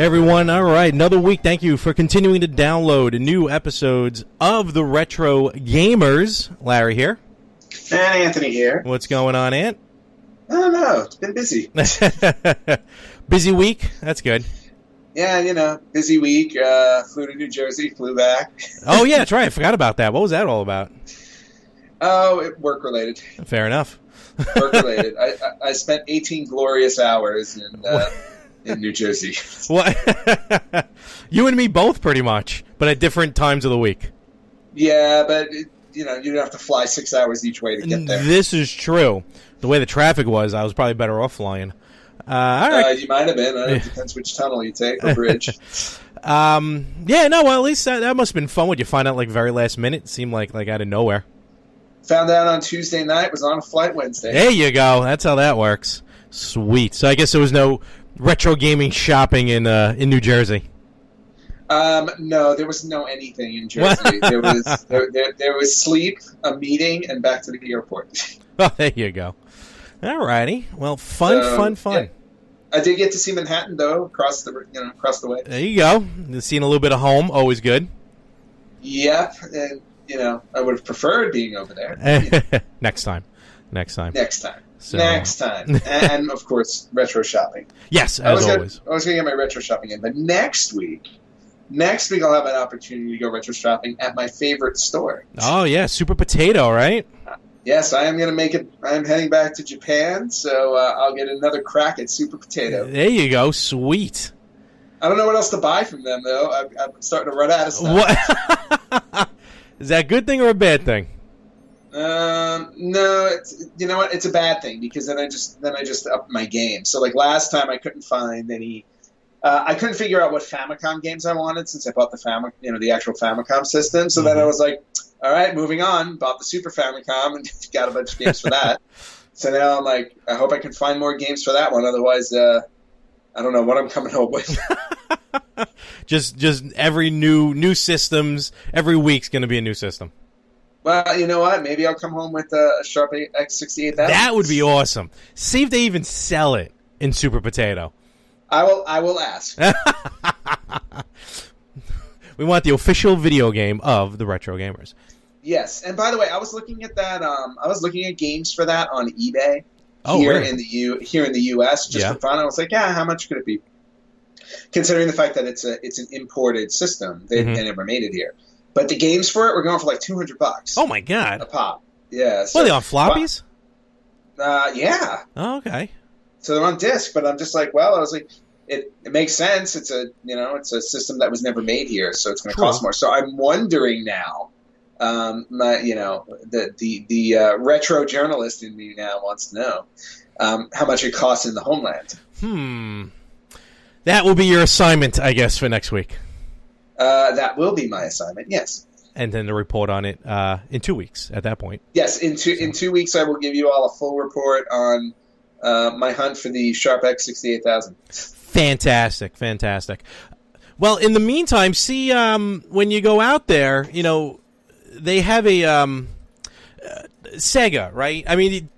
Hey everyone, all right, another week. Thank you for continuing to download new episodes of the Retro Gamers. Larry here. And Anthony here. What's going on, Ant? I don't know. It's been busy. Busy week? That's good. Yeah, busy week. Flew to New Jersey, flew back. Oh, yeah, that's right. I forgot about that. What was that all about? Oh, work-related. Fair enough. Work-related. I spent 18 glorious hours in New Jersey. What? You and me both, pretty much, but at different times of the week. Yeah, but, you don't have to fly 6 hours each way to get there. This is true. The way the traffic was, I was probably better off flying. All right. You might have been. It depends which tunnel you take or bridge. Yeah, no, well, at least that must have been fun. Would you find out, very last minute? It seemed like out of nowhere. Found out on Tuesday night, was on a flight Wednesday. There you go. That's how that works. Sweet. So I guess there was no retro gaming shopping in New Jersey. No, there was no anything in Jersey. There was sleep, a meeting, and back to the airport. Oh, there you go. All righty. Well, fun. Yeah. I did get to see Manhattan though, across the way. There you go. Seeing a little bit of home, always good. Yep, and I would have preferred being over there. Next time. So. Next time. And, of course, retro shopping. Yes, as always. I was going to get my retro shopping in. But next week I'll have an opportunity to go retro shopping at my favorite store. Oh, yeah, Super Potato, right? Yes, I am going to make it. I'm heading back to Japan, so I'll get another crack at Super Potato. There you go. Sweet. I don't know what else to buy from them, though. I'm starting to run out of stuff. What? Is that a good thing or a bad thing? No, you know what? It's a bad thing because then I just upped my game. So last time I couldn't find any. I couldn't figure out what Famicom games I wanted since I bought the actual Famicom system. So then I was like, all right, moving on. Bought the Super Famicom and got a bunch of games for that. So now I'm like, I hope I can find more games for that one. Otherwise, I don't know what I'm coming home with. just every new systems every week's going to be a new system. Well, you know what? Maybe I'll come home with a Sharp X68000. That would be awesome. See if they even sell it in Super Potato. I will ask. We want the official video game of the Retro Gamers. Yes, and by the way, I was looking at that. I was looking at games for that on eBay really? in the U.S. just for fun. I was like, yeah, how much could it be? Considering the fact that it's an imported system, they never made it here. But the games for it were going for like $200. Oh my god! A pop. Yeah. So, are they on floppies? Yeah. Oh, okay. So they're on disc, but I'm just like, well, I was like, it makes sense. It's a system that was never made here, so it's going to cost more. So I'm wondering now. The retro journalist in me now wants to know how much it costs in the homeland. That will be your assignment, I guess, for next week. That will be my assignment, yes. And then the report on it in 2 weeks at that point. Yes, in 2 weeks I will give you all a full report on my hunt for the Sharp X68000. Fantastic. Well, in the meantime, see, when you go out there, they have a Sega, right? I mean,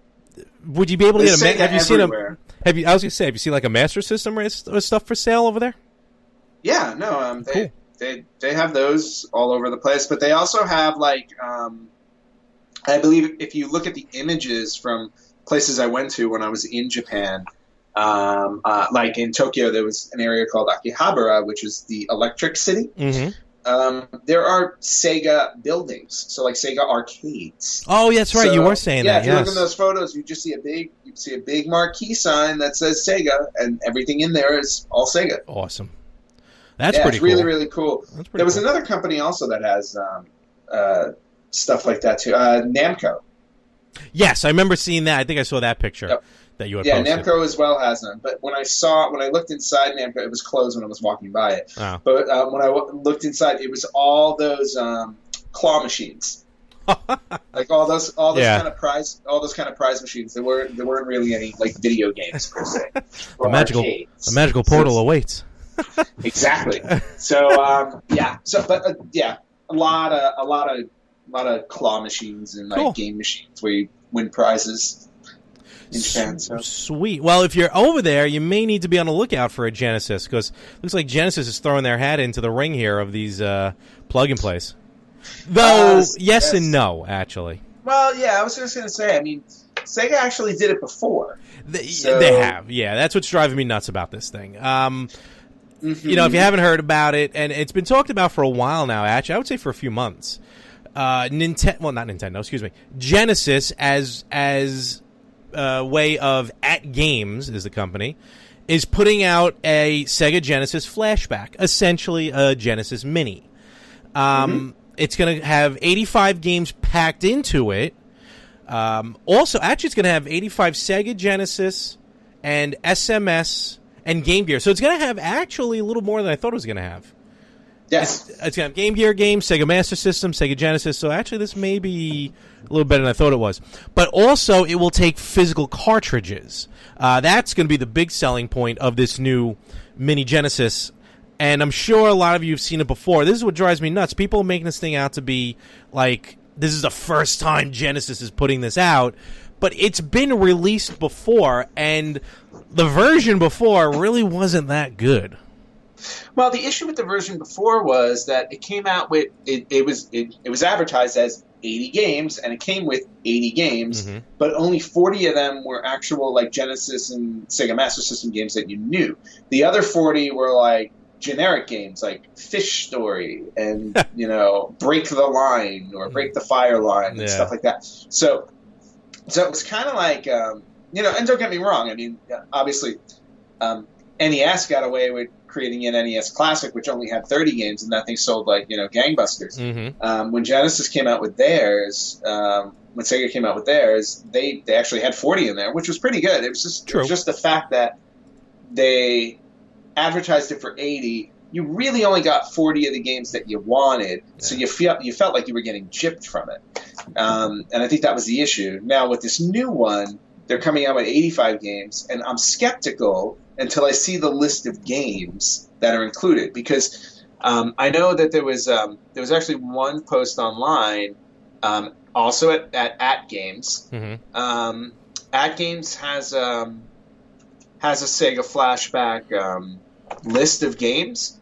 would you be able to get a? Have you seen a? I was gonna say, have you seen a Master System or stuff for sale over there? Yeah, no, cool. They have those all over the place, but they also have I believe if you look at the images from places I went to when I was in Japan, like in Tokyo, there was an area called Akihabara, which is the Electric City. Mm-hmm. There are Sega buildings, so Sega arcades. Oh, that's right. You were saying that. Yeah, if you look at those photos, you just see a big marquee sign that says Sega, and everything in there is all Sega. Awesome. That's pretty cool. It's really, really cool. There was another company also that has stuff like that too. Namco. Yes, I remember seeing that. I think I saw that picture that you had posted. Yeah, Namco as well has them. But when I looked inside Namco, it was closed when I was walking by it. Oh. But when I looked inside, it was all those claw machines. all those kind of prize machines. There weren't really any video games per se. A magical portal awaits. Exactly. So a lot of claw machines and cool. Game machines where you win prizes. in Japan. So. Sweet. Well, if you're over there, you may need to be on the lookout for a Genesis, because it looks like Genesis is throwing their hat into the ring here of these plug-and-plays. Though, yes and no, actually. Well, yeah, I was just going to say, I mean, Sega actually did it before. They have, yeah. That's what's driving me nuts about this thing. You know, if you haven't heard about it, and it's been talked about for a while now, actually, I would say for a few months. Genesis as way of At Games is the company, is putting out a Sega Genesis flashback, essentially a Genesis Mini. It's going to have 85 games packed into it. Also, actually, it's going to have 85 Sega Genesis and SMS and Game Gear. So it's going to have actually a little more than I thought it was going to have. Yes. It's going to have Game Gear games, Sega Master System, Sega Genesis. So actually, this may be a little better than I thought it was. But also, it will take physical cartridges. That's going to be the big selling point of this new Mini Genesis. And I'm sure a lot of you have seen it before. This is what drives me nuts. People are making this thing out to be like, this is the first time Genesis is putting this out. But it's been released before, and the version before really wasn't that good. Well, the issue with the version before was that it came out with it was advertised as 80 games, and it came with 80 games, but only 40 of them were actual like Genesis and Sega Master System games that you knew. The other 40 were like generic games like Fish Story and Break the Line or Break the Fire Line and stuff like that. So it was kind of like and don't get me wrong, I mean obviously NES got away with creating an NES Classic, which only had 30 games, and that thing sold like gangbusters. When Genesis came out with theirs, when Sega came out with theirs, they actually had 40 in there, which was pretty good. It was just the fact that they advertised it for 80. You really only got 40 of the games that you wanted, so you felt like you were getting gypped from it. And I think that was the issue. Now with this new one, they're coming out with 85 games, and I'm skeptical until I see the list of games that are included, because I know that there was actually one post online, also at Games. At Games has a Sega Flashback list of games,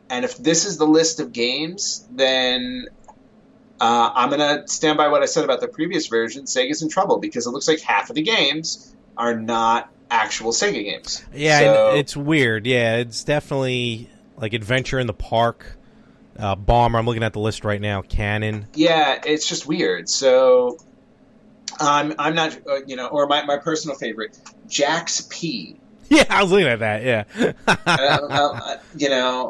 and if this is the list of games, then I'm going to stand by what I said about the previous version. Sega's in trouble, because it looks like half of the games are not actual Sega games. Yeah, so, it's weird. Yeah, it's definitely like Adventure in the Park, Bomber. I'm looking at the list right now. Cannon. Yeah, it's just weird. So I'm not, or my personal favorite, Jack's P. Yeah, I was looking at that. Yeah.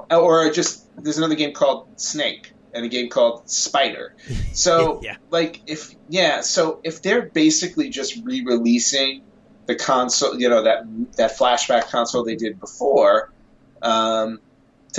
Or just there's another game called Snake and a game called Spider. So if they're basically just re-releasing the console, that flashback console they did before, to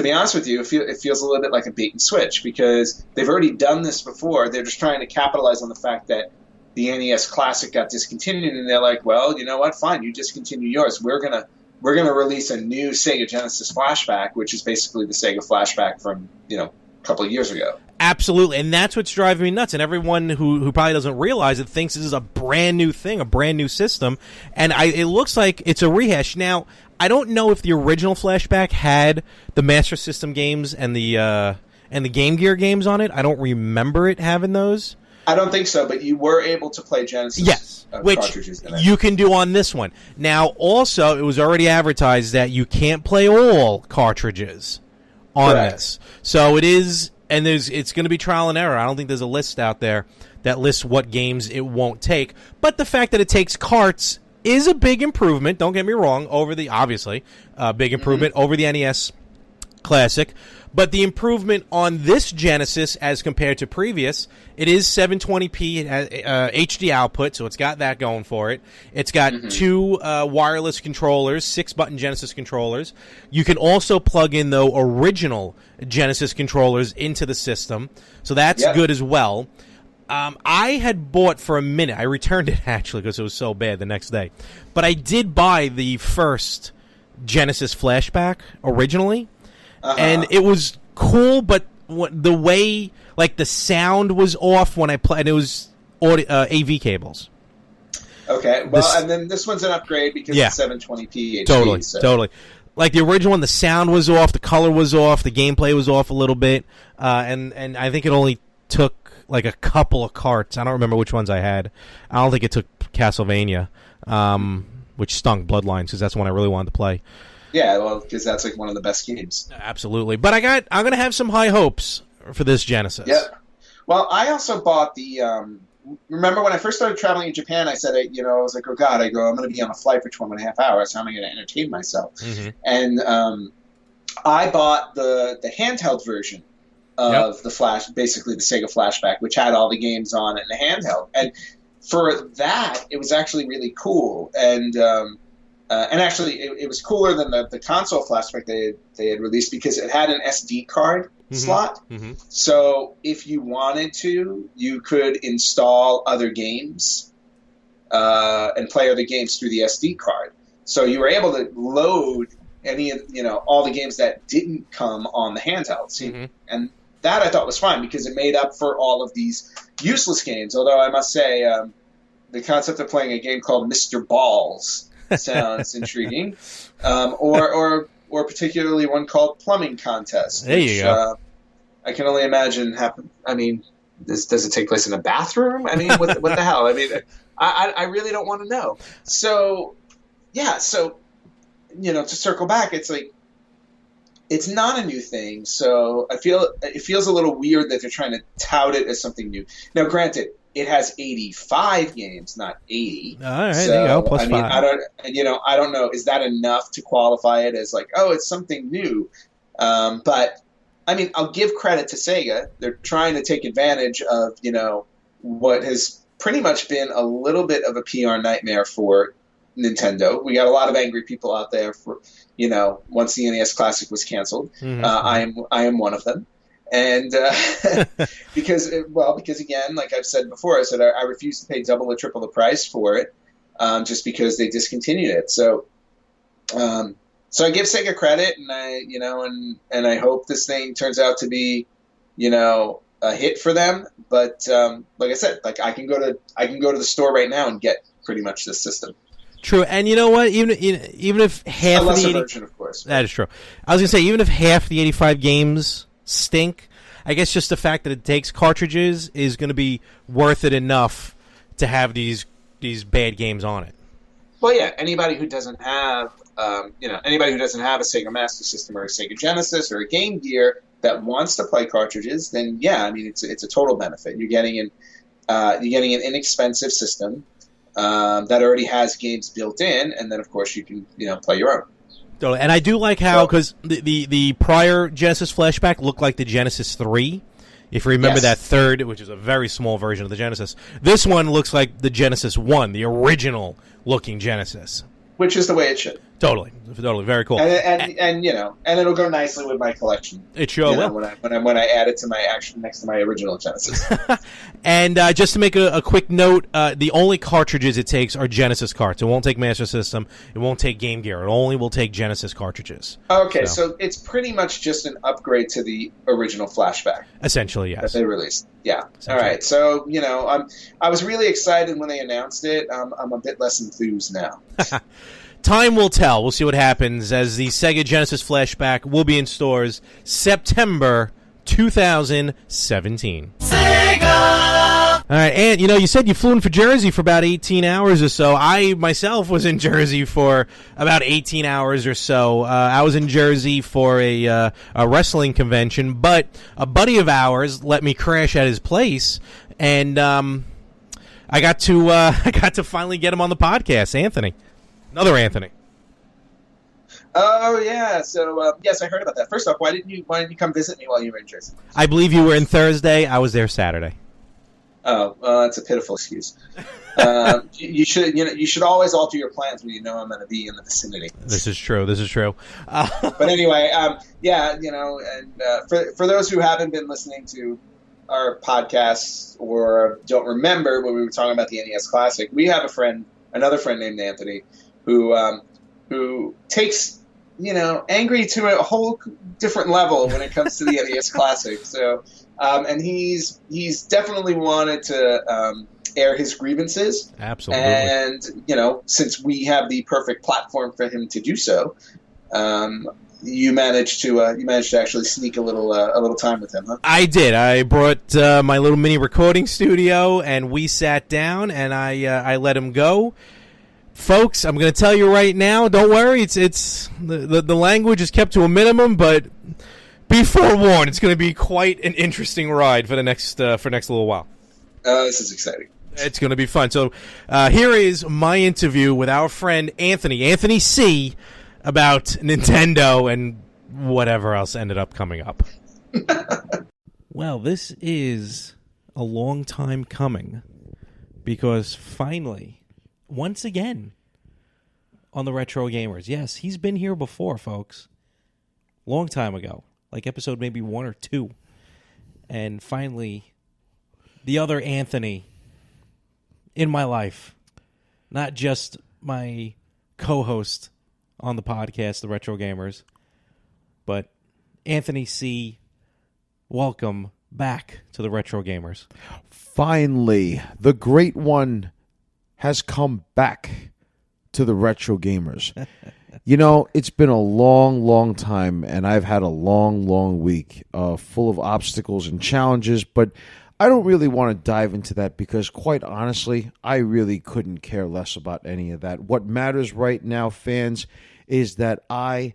be honest with you, it feels a little bit like a bait and switch, because they've already done this before. They're just trying to capitalize on the fact that the NES Classic got discontinued, and they're like, well, you know what? Fine, you discontinue yours. We're gonna release a new Sega Genesis Flashback, which is basically the Sega Flashback from a couple of years ago. Absolutely, and that's what's driving me nuts. And everyone who probably doesn't realize it thinks this is a brand new thing, a brand new system, and it looks like it's a rehash. Now, I don't know if the original Flashback had the Master System games and the Game Gear games on it. I don't remember it having those. I don't think so, but you were able to play Genesis which cartridges in it. You can do on this one. Now, also, it was already advertised that you can't play all cartridges on this. So it is, and it's going to be trial and error. I don't think there's a list out there that lists what games it won't take. But the fact that it takes carts is a big improvement, don't get me wrong, over the, obviously, big improvement over the NES Classic. But the improvement on this Genesis as compared to previous, it is 720p, it has HD output, so it's got that going for it. It's got two wireless controllers, 6-button Genesis controllers. You can also plug in, though, original Genesis controllers into the system, so that's good as well. I had bought for a minute. I returned it, actually, because it was so bad the next day. But I did buy the first Genesis Flashback originally. And it was cool, but the way, like, the sound was off when I played, and it was AV cables. Okay, well, and then this one's an upgrade because it's 720p HD. Totally. Like the original one, the sound was off, the color was off, the gameplay was off a little bit, and I think it only took like a couple of carts. I don't remember which ones I had. I don't think it took Castlevania, which stunk, Bloodlines, because that's the one I really wanted to play. Yeah, well, because that's like one of the best games. Absolutely, but I'm going to have some high hopes for this Genesis. Yeah. Well, I also bought the. Remember when I first started traveling in Japan, I said, I was like, oh God, I'm going to be on a flight for 12.5 hours. How am I going to entertain myself? Mm-hmm. And I bought the handheld version of the Flash, basically the Sega Flashback, which had all the games on it in the handheld. And for that, it was actually really cool. And actually, it was cooler than the console Flashback they had released because it had an SD card slot. Mm-hmm. So if you wanted to, you could install other games and play other games through the SD card. So you were able to load all the games that didn't come on the handheld. See, and that I thought was fine because it made up for all of these useless games. Although I must say, the concept of playing a game called Mr. Balls sounds intriguing, or particularly one called Plumbing Contest. There you go. I can only imagine happen. I mean, does it take place in a bathroom? I mean, what the hell? I mean, I really don't want to know. So, yeah. So, to circle back, it's like it's not a new thing. So I feel it feels a little weird that they're trying to tout it as something new. Now, granted, it has 85 games, not 80. All right, so, there you go. Plus 5. I don't know. Is that enough to qualify it as like, oh, it's something new? But I mean, I'll give credit to Sega. They're trying to take advantage of what has pretty much been a little bit of a PR nightmare for Nintendo. We got a lot of angry people out there for once the NES Classic was canceled. Mm-hmm. I am one of them. And because again, like I've said before, I said I refuse to pay double or triple the price for it, just because they discontinued it. So I give Sega credit, and I hope this thing turns out to be, a hit for them. But like I said, like I can go to the store right now and get pretty much this system. True, and you know what? Even if half of the version, of course. That is true. I was gonna say even if half the 85 games stink, I guess just the fact that it takes cartridges is going to be worth it enough to have these bad games on it. Well, yeah, anybody who doesn't have a Sega Master System or a Sega Genesis or a Game Gear that wants to play cartridges, then yeah, I mean it's a total benefit. You're getting an inexpensive system that already has games built in, and then of course you can play your own. And I do like how, because the prior Genesis Flashback looked like the Genesis 3. If you remember that third, which is a very small version of the Genesis. This one looks like the Genesis 1, the original looking Genesis. Which is the way it should. Totally, very cool. And it'll go nicely with my collection. It sure will. When I add it to my next to my original Genesis. And just to make a quick note, the only cartridges it takes are Genesis carts. It won't take Master System. It won't take Game Gear. It only will take Genesis cartridges. Okay, so it's pretty much just an upgrade to the original Flashback. Essentially, yes. That they released. Yeah. All right. So I was really excited when they announced it. I'm a bit less enthused now. Time will tell. We'll see what happens as the Sega Genesis Flashback will be in stores September 2017. Sega! All right, and you said you flew in for Jersey for about 18 hours or so. I myself was in Jersey for about 18 hours or so. I was in Jersey for a wrestling convention, but a buddy of ours let me crash at his place, and I got to finally get him on the podcast, Anthony. Another Anthony. Oh yeah, so yes, I heard about that. First off, why didn't you come visit me while you were in Jersey? I believe you were in Thursday. I was there Saturday. Oh, well, that's a pitiful excuse. You should always alter your plans when you know I'm going to be in the vicinity. This is true. But anyway, for those who haven't been listening to our podcasts or don't remember when we were talking about the NES Classic, we have another friend named Anthony, who takes angry to a whole different level when it comes to the NES Classic. So, and he's definitely wanted to air his grievances. Absolutely. And, since we have the perfect platform for him to do so, you managed to actually sneak a little time with him, huh? I did. I brought my little mini recording studio, and we sat down, and I let him go. Folks, I'm going to tell you right now, don't worry, it's the language is kept to a minimum, but be forewarned, it's going to be quite an interesting ride for the next little while. This is exciting. It's going to be fun. So here is my interview with our friend Anthony C, about Nintendo and whatever else ended up coming up. Well, this is a long time coming, because finally, once again, on the Retro Gamers. Yes, he's been here before, folks. Long time ago. Like episode maybe 1 or 2. And finally, the other Anthony in my life. Not just my co-host on the podcast, The Retro Gamers, but Anthony C., welcome back to The Retro Gamers. Finally, the great one has come back to the Retro Gamers. It's been a long, long time, and I've had a long, long week full of obstacles and challenges, but I don't really want to dive into that because, quite honestly, I really couldn't care less about any of that. What matters right now, fans, is that I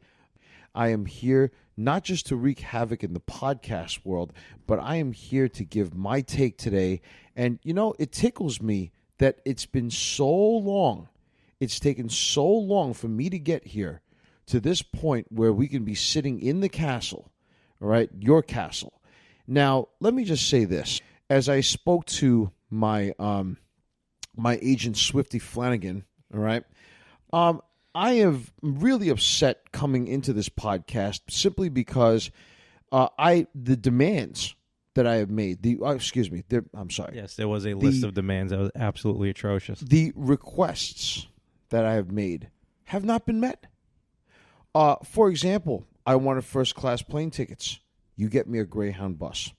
am here not just to wreak havoc in the podcast world, but I am here to give my take today. And, it tickles me that it's been so long. It's taken so long for me to get here to this point where we can be sitting in the castle, all right, your castle. Now, let me just say this. As I spoke to my my agent, Swifty Flanagan, all right, I am really upset coming into this podcast simply because the demands that I have made, I'm sorry. Yes, there was a list of demands that was absolutely atrocious. The requests that I have made have not been met. For example, I wanted first-class plane tickets. You get me a Greyhound bus.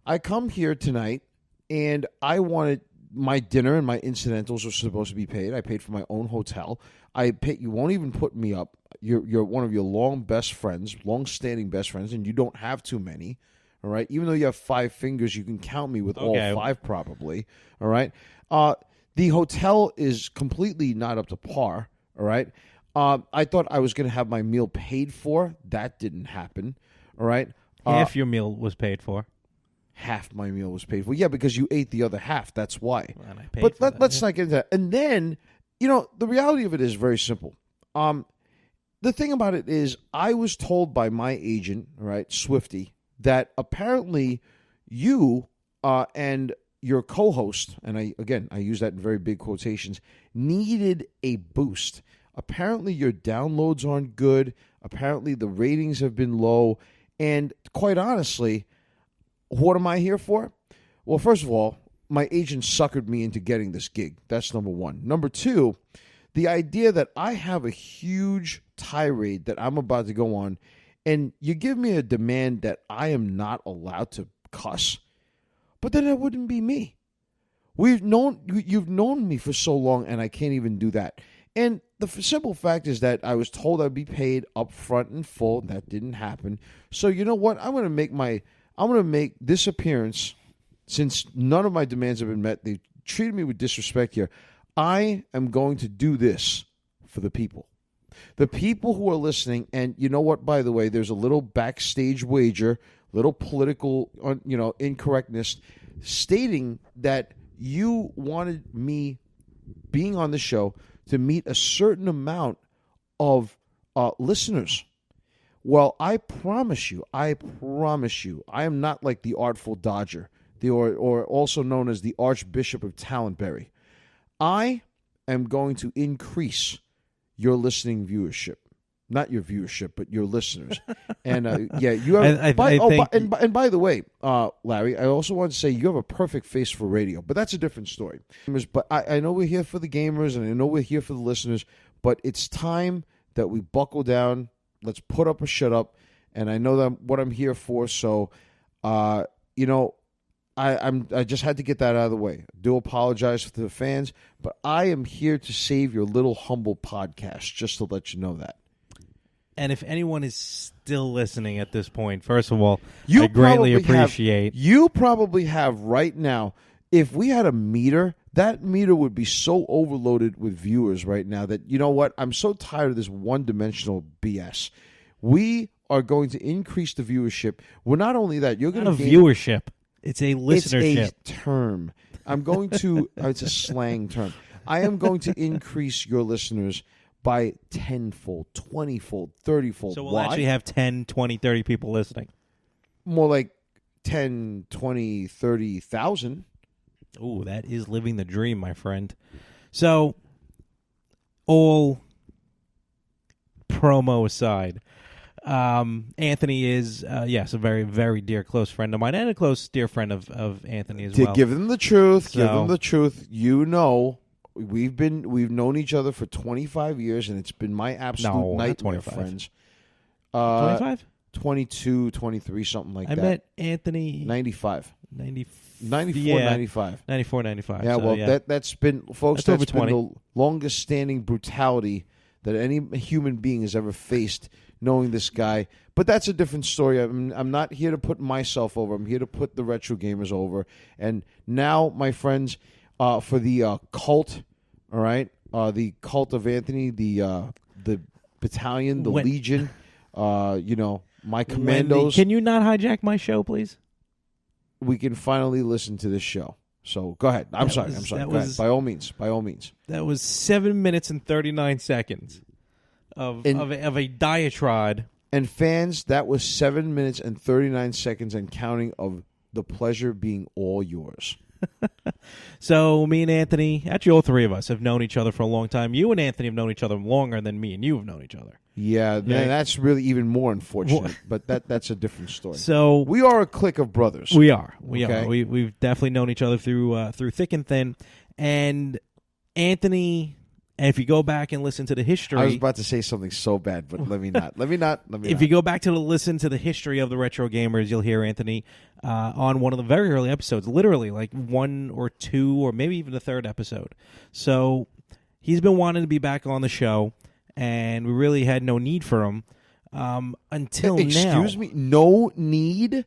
I come here tonight, and I wanted my dinner and my incidentals are supposed to be paid. I paid for my own hotel. You won't even put me up. You're one of your long-standing best friends, and you don't have too many. All right, even though you have 5 fingers, you can count me with all 5 probably. All right, the hotel is completely not up to par. All right, I thought I was going to have my meal paid for. That didn't happen. All right, half your meal was paid for. Half my meal was paid for. Yeah, because you ate the other half. That's why. And I paid Let's not get into that. And then, the reality of it is very simple. The thing about it is, I was told by my agent, right, Swifty, that apparently you and your co-host, and I use that in very big quotations, needed a boost. Apparently your downloads aren't good. Apparently the ratings have been low. And quite honestly, what am I here for? Well, first of all, my agent suckered me into getting this gig. That's number one. Number two, the idea that I have a huge tirade that I'm about to go on, and you give me a demand that I am not allowed to cuss, but then it wouldn't be me. You've known me for so long, and I can't even do that. And the simple fact is that I was told I'd be paid up front and full. That didn't happen. So you know what? I'm going to make this appearance, since none of my demands have been met. They treated me with disrespect here. I am going to do this for the people. The people who are listening, and you know what, by the way, there's a little backstage wager, little political, incorrectness, stating that you wanted me being on the show to meet a certain amount of listeners. Well, I promise you, I am not like the Artful Dodger, or also known as the Archbishop of Talentberry. I am going to increase your listening viewership. Not your viewership, but your listeners. And you have. By the way, Larry, I also want to say you have a perfect face for radio, but that's a different story. But I know we're here for the gamers, and I know we're here for the listeners. But it's time that we buckle down. Let's put up or shut up. And I know that what I'm here for. So, I just had to get that out of the way. I do apologize to the fans, but I am here to save your little humble podcast, just to let you know that. And if anyone is still listening at this point, first of all, I greatly appreciate. You probably have right now, if we had a meter, that meter would be so overloaded with viewers right now that, you know what, I'm so tired of this one-dimensional BS. We are going to increase the viewership. Well, not only that, you're going to gain viewership. It's a listenership. It's a term. I'm going to, it's a slang term. I am going to increase your listeners by 10-fold, 20-fold, 30-fold. So we'll actually have 10, 20, 30 people listening. More like 10, 20, 30,000. Ooh, that is living the dream, my friend. So, all promo aside, Anthony is, yes, a very, very dear, close friend of mine, and a close, dear friend of Anthony as well. Give them the truth. Give them the truth. You know, we've known each other for 25 years, and it's been my absolute nightmare, friends. 25? 22, 23, something like that. I met Anthony 95. 94, yeah, 95. 94, 95. Yeah, so, well, yeah. that's been, folks, that's been the longest standing brutality that any human being has ever faced, knowing this guy. But that's a different story. I'm not here to put myself over. I'm here to put the retro gamers over. And now, my friends, for the cult, all right, the cult of Anthony, the battalion, the Legion, my commandos. Can you not hijack my show, please? We can finally listen to this show. So go ahead. I'm sorry. Go ahead. By all means. That was 7 minutes and 39 seconds of a diatribe. And fans, that was 7 minutes and 39 seconds and counting of the pleasure being all yours. So me and Anthony, actually all three of us, have known each other for a long time. You and Anthony have known each other longer than me and you have known each other. Yeah, man, that's really even more unfortunate. But that's a different story. So we are a clique of brothers. We are. We've definitely known each other through thick and thin. And Anthony, if you go back and listen to the history, I was about to say something so bad, but let me not. If you go back to listen to the history of the Retro Gamers, you'll hear Anthony on one of the very early episodes, literally like 1 or 2 or maybe even the third episode. So he's been wanting to be back on the show, and we really had no need for him until now. Excuse me? No need?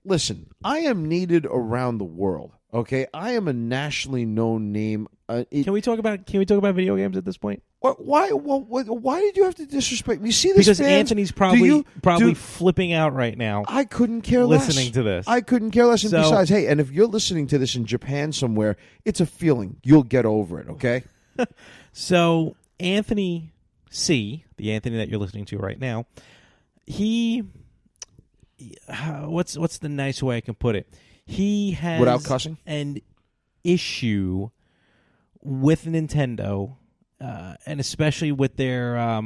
Listen, I am needed around the world. Okay, I am a nationally known name. Can we talk about video games at this point? Why did you have to disrespect me? See this? Because fans? Anthony's probably flipping out right now. I couldn't care less. Listening to this, I couldn't care less. And besides, hey, and if you're listening to this in Japan somewhere, it's a feeling. You'll get over it. Okay. So Anthony C, the Anthony that you're listening to right now, he, what's the nice way I can put it? He has, without cussing, an issue with Nintendo, and especially with their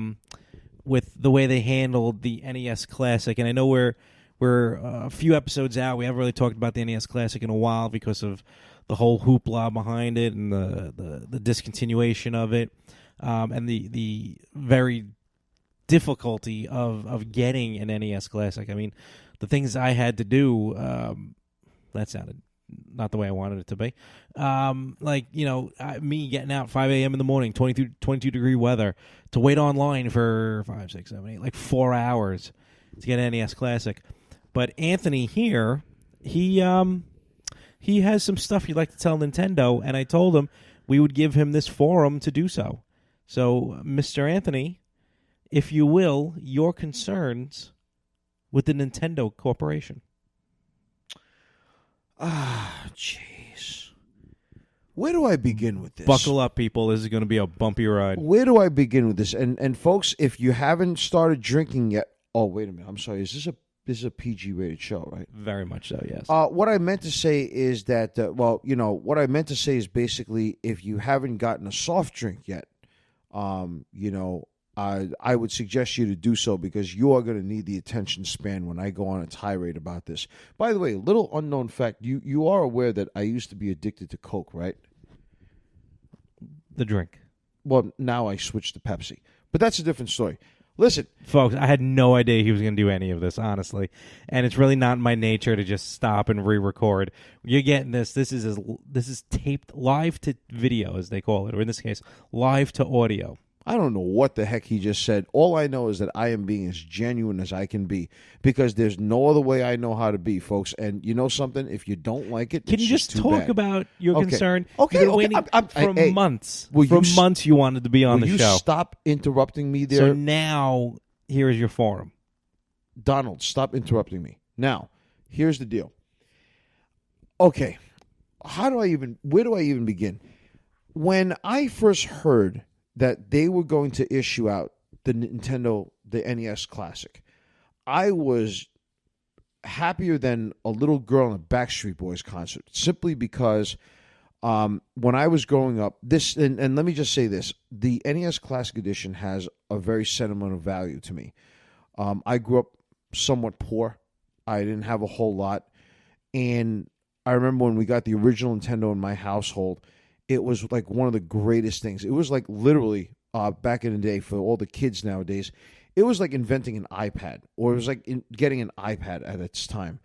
with the way they handled the NES Classic. And I know we're a few episodes out. We haven't really talked about the NES Classic in a while because of the whole hoopla behind it and the discontinuation of it, and the very difficulty of getting an NES Classic. I mean, the things I had to do. That sounded not the way I wanted it to be. Me getting out 5 a.m. in the morning, 22-degree weather, to wait online for 5, 6, 7, 8, like 4 hours to get an NES Classic. But Anthony here, he has some stuff he'd like to tell Nintendo, and I told him we would give him this forum to do so. So, Mr. Anthony, if you will, your concerns with the Nintendo Corporation. Jeez. Where do I begin with this? Buckle up, people. This is going to be a bumpy ride. Where do I begin with this? And folks, if you haven't started drinking yet, oh, wait a minute. I'm sorry. Is this a PG-rated show, right? Very much so, yes. What I meant to say is that, what I meant to say is basically if you haven't gotten a soft drink yet, I would suggest you to do so because you are going to need the attention span when I go on a tirade about this. By the way, little unknown fact, you are aware that I used to be addicted to Coke, right? The drink. Well, now I switched to Pepsi. But that's a different story. Listen, folks, I had no idea he was going to do any of this, honestly, and it's really not in my nature to just stop and re-record. You're getting this. This is taped live to video, as they call it, or in this case, live to audio. I don't know what the heck he just said. All I know is that I am being as genuine as I can be because there's no other way I know how to be, folks. And you know something? If you don't like it, can you just too talk bad. about your concern? Okay, You've been waiting for months. Months you wanted to be on the will show. You stop interrupting me there. So now here is your forum. Donald, stop interrupting me. Now, here's the deal. Okay, where do I even begin? When I first heard that they were going to issue out the NES Classic, I was happier than a little girl in a Backstreet Boys concert, simply because when I was growing up, and let me just say this, the NES Classic Edition has a very sentimental value to me. I grew up somewhat poor. I didn't have a whole lot, and I remember when we got the original Nintendo in my household, it was like one of the greatest things. It was like literally back in the day for all the kids nowadays, it was like inventing an iPad, or it was like getting an iPad at its time.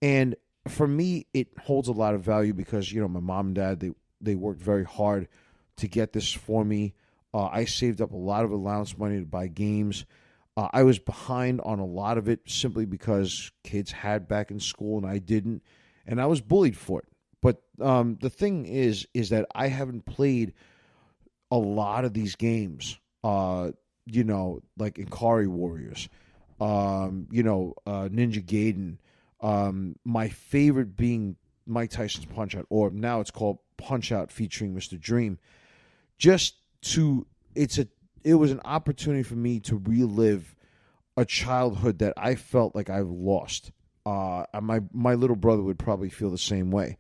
And for me, it holds a lot of value because, you know, my mom and dad, they worked very hard to get this for me. I saved up a lot of allowance money to buy games. I was behind on a lot of it simply because kids had back in school and I didn't, and I was bullied for it. But the thing is that I haven't played a lot of these games, you know, like Ikari Warriors, Ninja Gaiden, my favorite being Mike Tyson's Punch-Out!, or now it's called Punch-Out! Featuring Mr. Dream. It was an opportunity for me to relive a childhood that I felt like I've lost. My little brother would probably feel the same way.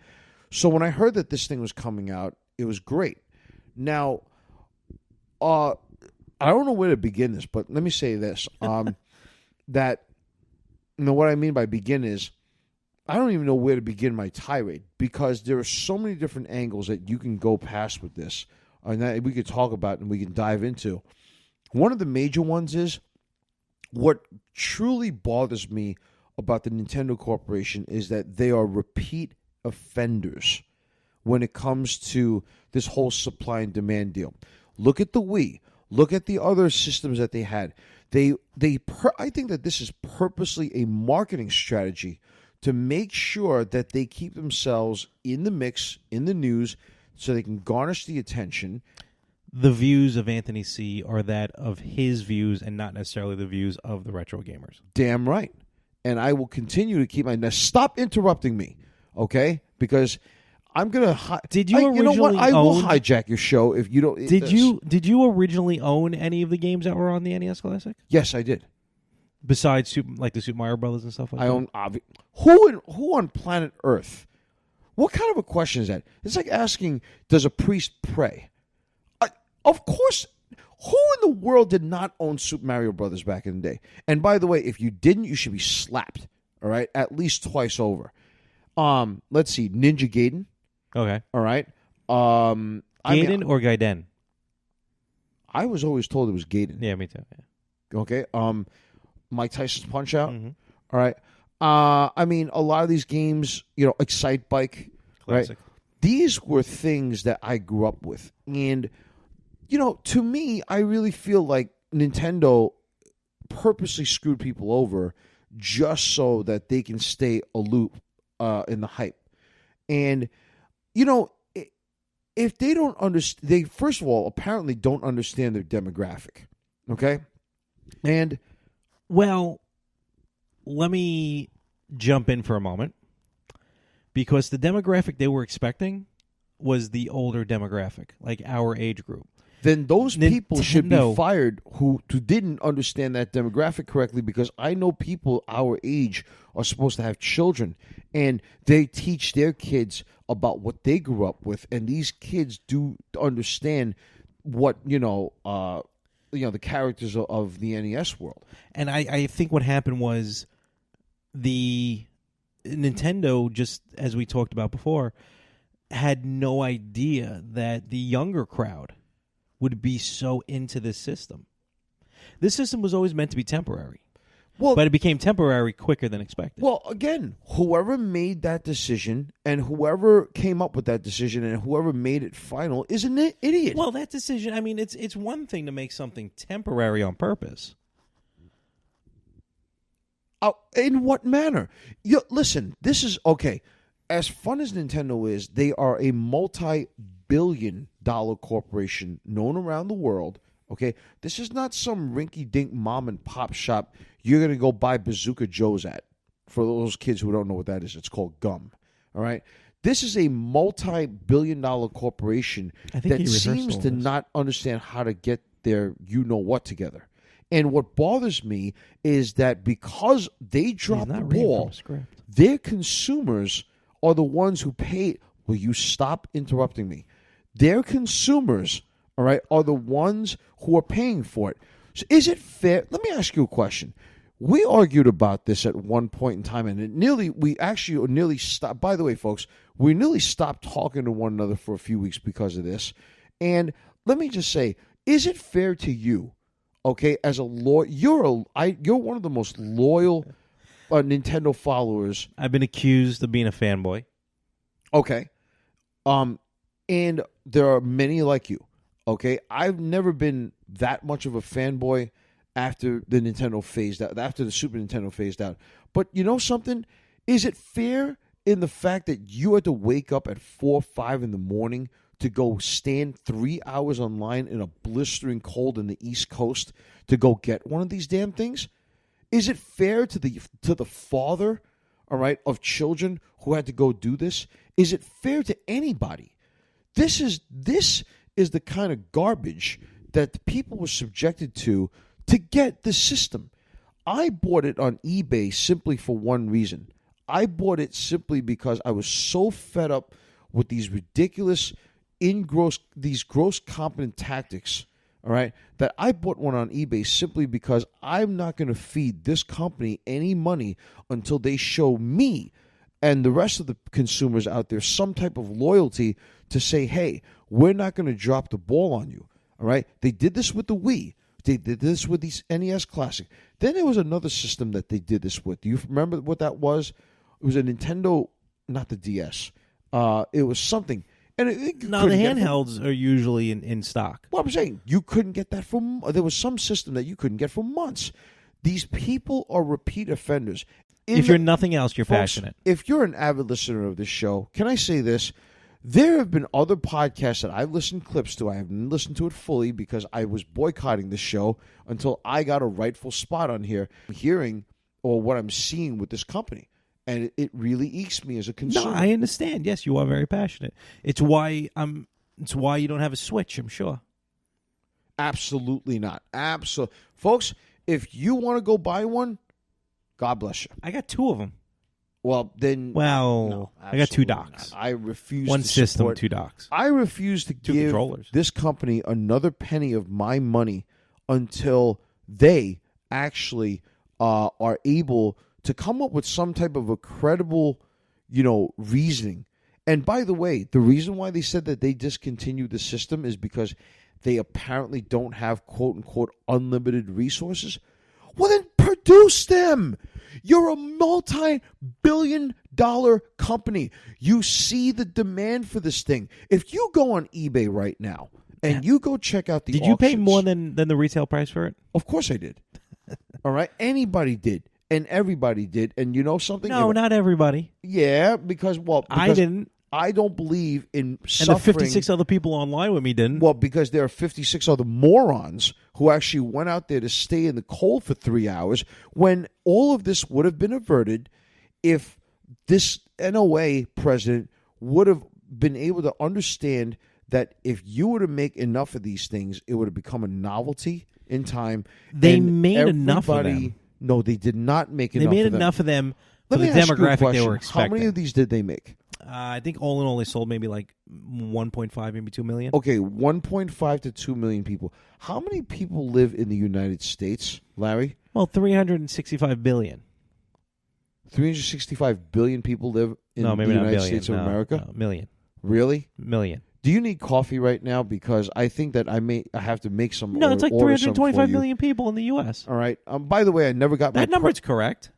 So when I heard that this thing was coming out, it was great. Now, I don't know where to begin this, but let me say this. That, you know, what I mean by begin is, I don't even know where to begin my tirade, because there are so many different angles that you can go past with this, and that we could talk about and we can dive into. One of the major ones is, what truly bothers me about the Nintendo Corporation is that they are repeat offenders when it comes to this whole supply and demand deal. Look at the Wii. Look at the other systems that they had. I think that this is purposely a marketing strategy to make sure that they keep themselves in the mix, in the news, so they can garnish the attention. The views of Anthony C. are that of his views and not necessarily the views of the retro gamers. Damn right. And I will continue to keep my... Now, stop interrupting me, okay? Because I'm going to... Did you originally you know what? I will own... hijack your show if you don't... Did you originally own any of the games that were on the NES Classic? Yes, I did. Besides the Super Mario Brothers and stuff like that? I own... Who on planet Earth? What kind of a question is that? It's like asking, does a priest pray? Of course... Who in the world did not own Super Mario Brothers back in the day? And by the way, if you didn't, you should be slapped. All right, at least twice over. Let's see, Ninja Gaiden. Okay. All right. Gaiden or Gaiden? I was always told it was Gaiden. Yeah, me too. Yeah. Okay. Mike Tyson's Punch-Out. Mm-hmm. All right. I mean, a lot of these games, you know, Excite Bike. Classic. Right? These were things that I grew up with, and you know, to me, I really feel like Nintendo purposely screwed people over just so that they can stay aloof in the hype. And, you know, if they don't understand, they, first of all, apparently don't understand their demographic. Okay? And, well, let me jump in for a moment, because the demographic they were expecting was the older demographic, like our age group. Then those people should be fired who didn't understand that demographic correctly, because I know people our age are supposed to have children, and they teach their kids about what they grew up with, and these kids do understand what, the characters of the NES world. And I think what happened was the Nintendo, just as we talked about before, had no idea that the younger crowd would be so into this system. This system was always meant to be temporary. Well, But it became temporary quicker than expected. Well, again, whoever made that decision and whoever came up with that decision and whoever made it final is an idiot. Well, that decision, I mean, it's one thing to make something temporary on purpose. In what manner? Listen, this is okay. As fun as Nintendo is, they are a multi-billion-dollar corporation known around the world. Okay, this is not some rinky-dink mom-and-pop shop you're going to go buy Bazooka Joe's at. For those kids who don't know what that is, it's called gum. All right? This is a multi-billion-dollar corporation that seems to not understand how to get their you-know-what together. And what bothers me is that because they dropped the ball, their consumers are the ones who pay. Will you stop interrupting me? Their consumers, all right, are the ones who are paying for it. So is it fair? Let me ask you a question. We argued about this at one point in time, and we actually nearly stopped. By the way, folks, we nearly stopped talking to one another for a few weeks because of this. And let me just say, is it fair to you, okay, as a you're one of the most loyal Nintendo followers. I've been accused of being a fanboy. Okay. And there are many like you. Okay, I've never been that much of a fanboy after the Nintendo phased out, after the Super Nintendo phased out. But you know something? Is it fair in the fact that you had to wake up at 4 or 5 in the morning to go stand 3 hours online in a blistering cold in the East Coast to go get one of these damn things? Is it fair to the father, all right, of children who had to go do this? Is it fair to anybody? This is the kind of garbage that the people were subjected to get the system. I bought it on eBay simply for one reason. I bought it simply because I was so fed up with these ridiculous, gross competent tactics, all right, that I bought one on eBay simply because I'm not going to feed this company any money until they show me and the rest of the consumers out there some type of loyalty to say, hey, we're not going to drop the ball on you. All right? They did this with the Wii. They did this with the NES Classic. Then there was another system that they did this with. Do you remember what that was? It was a Nintendo, not the DS. It was something. And the handhelds are usually in stock. Well, I'm saying you couldn't get that there was some system that you couldn't get for months. These people are repeat offenders. If you're nothing else, you're passionate. If you're an avid listener of this show, can I say this? There have been other podcasts that I've listened clips to. I haven't listened to it fully because I was boycotting this show until I got a rightful spot on here, hearing or what I'm seeing with this company. And it really ekes me as a consumer. No, I understand. Yes, you are very passionate. It's why you don't have a Switch, I'm sure. Absolutely not. Absolutely. Folks, if you want to go buy one, God bless you. I got 2 of them. Well, then... no, I got 2 docks. I refuse One to system, support, 2 docks. I refuse to 2 give controllers. This company another penny of my money until they actually are able to come up with some type of a credible, reasoning. And by the way, the reason why they said that they discontinued the system is because they apparently don't have quote-unquote unlimited resources. Well, then produce them. You're a multi-billion-dollar company. You see the demand for this thing. If you go on eBay right now and you go check out the Did you pay more than the retail price for it? Of course I did. All right? Anybody did. And everybody did. And you know something? No, not everybody. Yeah, because I didn't. I don't believe in suffering. And the 56 other people online with me didn't. Well, because there are 56 other morons who actually went out there to stay in the cold for 3 hours when all of this would have been averted if this NOA president would have been able to understand that if you were to make enough of these things, it would have become a novelty in time. They made enough of them. No, they did not make enough of them. They made enough of them for the demographic they were expecting. How many of these did they make? I think all in all, they sold maybe like 1.5, maybe 2 million. Okay, 1.5 to 2 million people. How many people live in the United States, Larry? Well, 365 billion. 365 billion people live in the United States of America? No, million. Really? Million. Do you need coffee right now? Because I think that I have to make some. No, it's like order some 325 for million people in the U.S. All right. By the way, I never got That number's correct.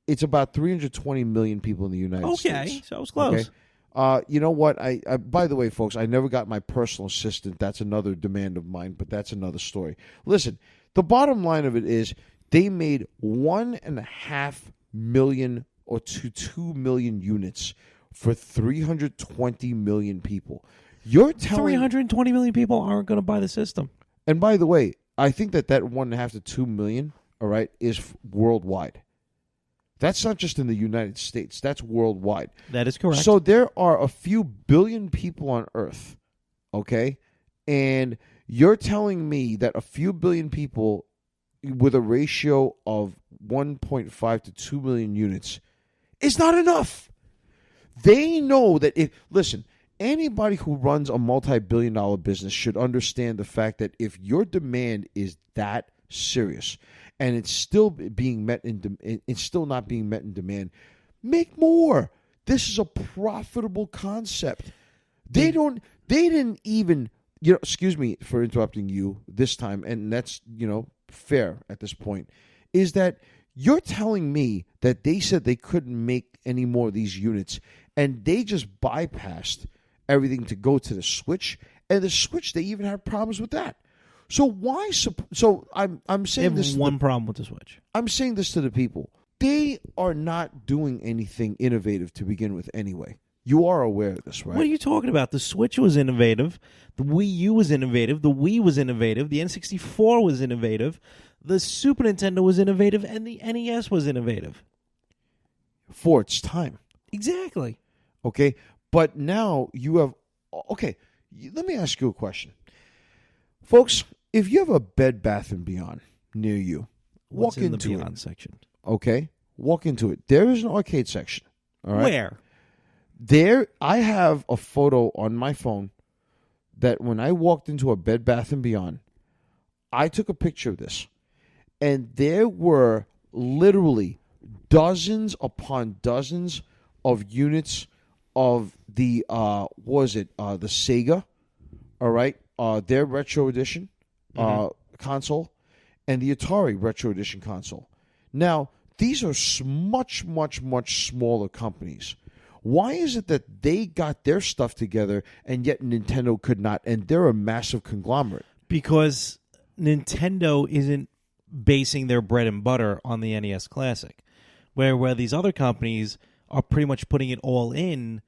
It's about 320 million people in the United States. Okay, so it was close. Okay. You know what? I by the way, folks, I never got my personal assistant. That's another demand of mine, but that's another story. Listen, the bottom line of it is they made 1.5 million or 2 million units for 320 million people. You're telling 320 million people aren't going to buy the system. And by the way, I think that 1.5 to 2 million, all right, is worldwide. That's not just in the United States. That's worldwide. That is correct. So there are a few billion people on Earth, okay? And you're telling me that a few billion people with a ratio of 1.5 to 2 million units is not enough. They know that listen, anybody who runs a multi-billion-dollar business should understand the fact that if your demand is that serious and it's still being met it's still not being met in demand, make more. This is a profitable concept. They didn't even, excuse me for interrupting you this time, and that's, fair at this point, is that you're telling me that they said they couldn't make any more of these units and they just bypassed everything to go to the Switch, and the Switch, they even had problems with that. So why? So I'm saying they this. have one problem with the Switch. I'm saying this to the people. They are not doing anything innovative to begin with anyway. You are aware of this, right? What are you talking about? The Switch was innovative. The Wii U was innovative. The Wii was innovative. The N64 was innovative. The Super Nintendo was innovative. And the NES was innovative. For its time. Exactly. Okay? But now you have... Okay, let me ask you a question. Folks, if you have a Bed Bath & Beyond near you, What's walk in into the Beyond it. section? Okay? Walk into it. There is an arcade section. All right? Where? There, I have a photo on my phone that when I walked into a Bed Bath & Beyond, I took a picture of this. And there were literally dozens upon dozens of units of the, the Sega, all right, their Retro Edition console, and the Atari Retro Edition console. Now, these are much, much, much smaller companies. Why is it that they got their stuff together and yet Nintendo could not, and they're a massive conglomerate? Because Nintendo isn't basing their bread and butter on the NES Classic, where these other companies are pretty much putting it all in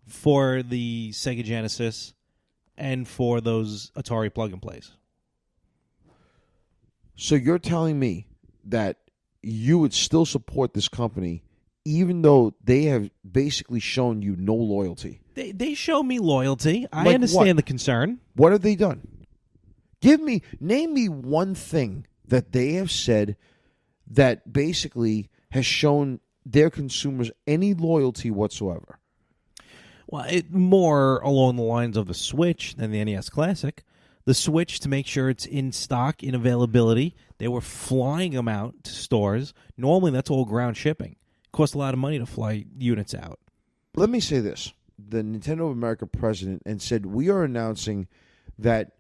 for the Sega Genesis and for those Atari plug-and-plays. So you're telling me that you would still support this company even though they have basically shown you no loyalty? They show me loyalty. I Like understand what? the concern. What have they done? Name me one thing that they have said that basically has shown their consumers any loyalty whatsoever. Well, more along the lines of the Switch than the NES Classic. The Switch, to make sure it's in stock, in availability, they were flying them out to stores. Normally, that's all ground shipping. It costs a lot of money to fly units out. Let me say this. The Nintendo of America president and said, we are announcing that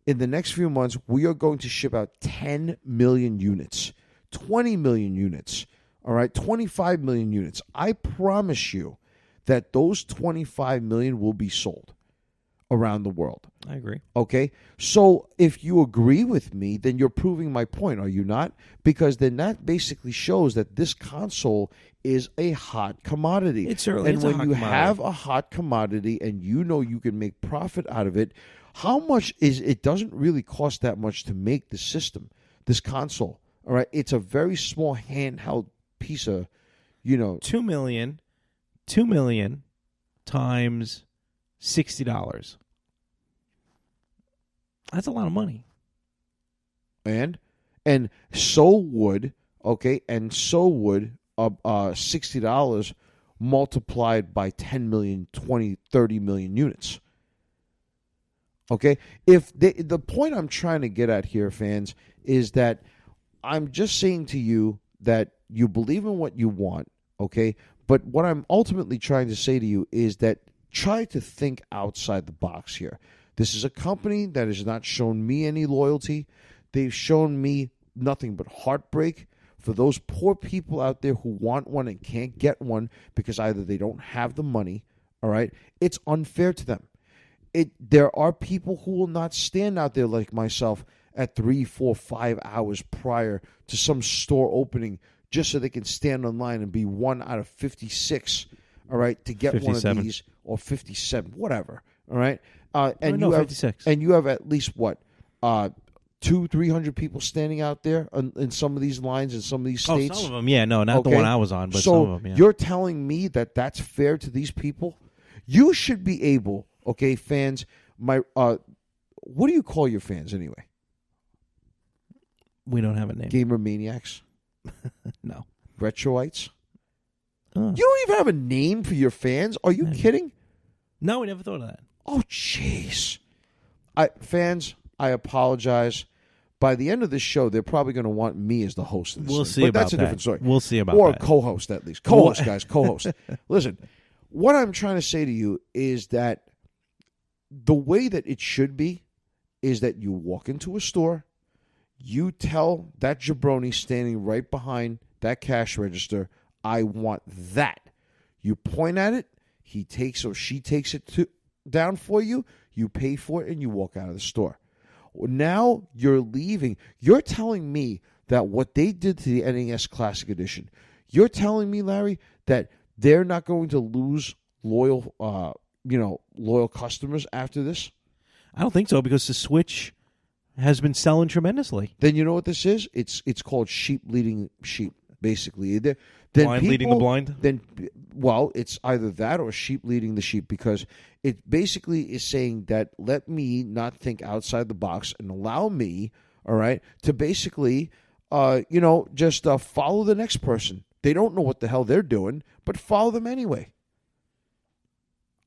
in the next few months, we are going to ship out 10 million units, 20 million units, all right, 25 million units. I promise you that those 25 million will be sold around the world. I agree. Okay? So if you agree with me, then you're proving my point, are you not? Because then that basically shows that this console is a hot commodity. It certainly is a hot And when you commodity. have a hot commodity and you know you can make profit out of it, how much is it? Doesn't really cost that much to make the system, this console. All right? It's a very small handheld piece of, 2 million times $60. That's a lot of money. and so would $60 multiplied by 10 million, 20, 30 million units. Okay? The point I'm trying to get at here, fans, is that I'm just saying to you that you believe in what you want, okay? But what I'm ultimately trying to say to you is that try to think outside the box here. This is a company that has not shown me any loyalty. They've shown me nothing but heartbreak for those poor people out there who want one and can't get one because either they don't have the money, all right? It's unfair to them. There are people who will not stand out there like myself at 3, 4, 5 hours prior to some store opening just so they can stand online and be one out of 56, all right, to get 57. one of these, or 57, whatever, all right? And no, you have 56. And you have at least, what, 200-300 people standing out there in some of these lines in some of these states? Oh, some of them, yeah. No, not the one I was on, but so some of them, yeah. You're telling me that that's fair to these people? You should be able, okay, fans, what do you call your fans anyway? We don't have a name. Gamer Maniacs? No. Retroites? Oh. You don't even have a name for your fans? Are you kidding? No, we never thought of that. Oh, jeez. Fans, I apologize. By the end of this show, they're probably going to want me as the host of this We'll thing. see But about that's a that. different story. We'll see about or that. Or co-host, at least. Co-host, guys. Co-host. Listen, what I'm trying to say to you is that the way that it should be is that you walk into a store, you tell that jabroni standing right behind that cash register, I want that. You point at it, he takes or she takes it down for you, you pay for it, and you walk out of the store. Now you're leaving. You're telling me that what they did to the NES Classic Edition, you're telling me, Larry, that they're not going to lose loyal customers after this? I don't think so, because the Switch has been selling tremendously. Then you know what this is? It's called sheep leading sheep, basically. Then Blind leading the blind? It's either that or sheep leading the sheep, because it basically is saying that let me not think outside the box and allow me, all right, to basically, just follow the next person. They don't know what the hell they're doing, but follow them anyway.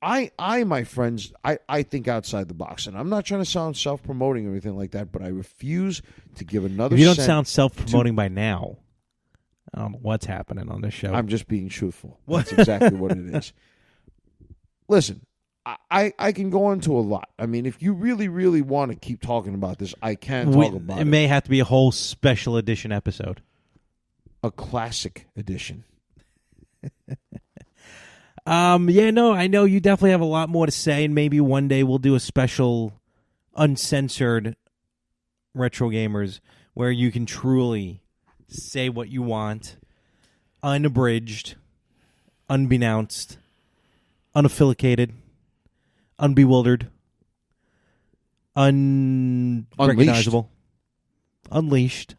My friends, I think outside the box, and I'm not trying to sound self-promoting or anything like that, but I refuse to give another. If you don't cent sound self-promoting by now, I don't know what's happening on this show. I'm just being truthful. That's exactly what it is. Listen, I can go into a lot. I mean, if you really, really want to keep talking about this, I can talk about it. It may have to be a whole special edition episode. A classic edition. I know you definitely have a lot more to say, and maybe one day we'll do a special uncensored Retro Gamers where you can truly say what you want, unabridged, unbeknownst, unaffiliated, unbewildered, unrecognizable, unleashed.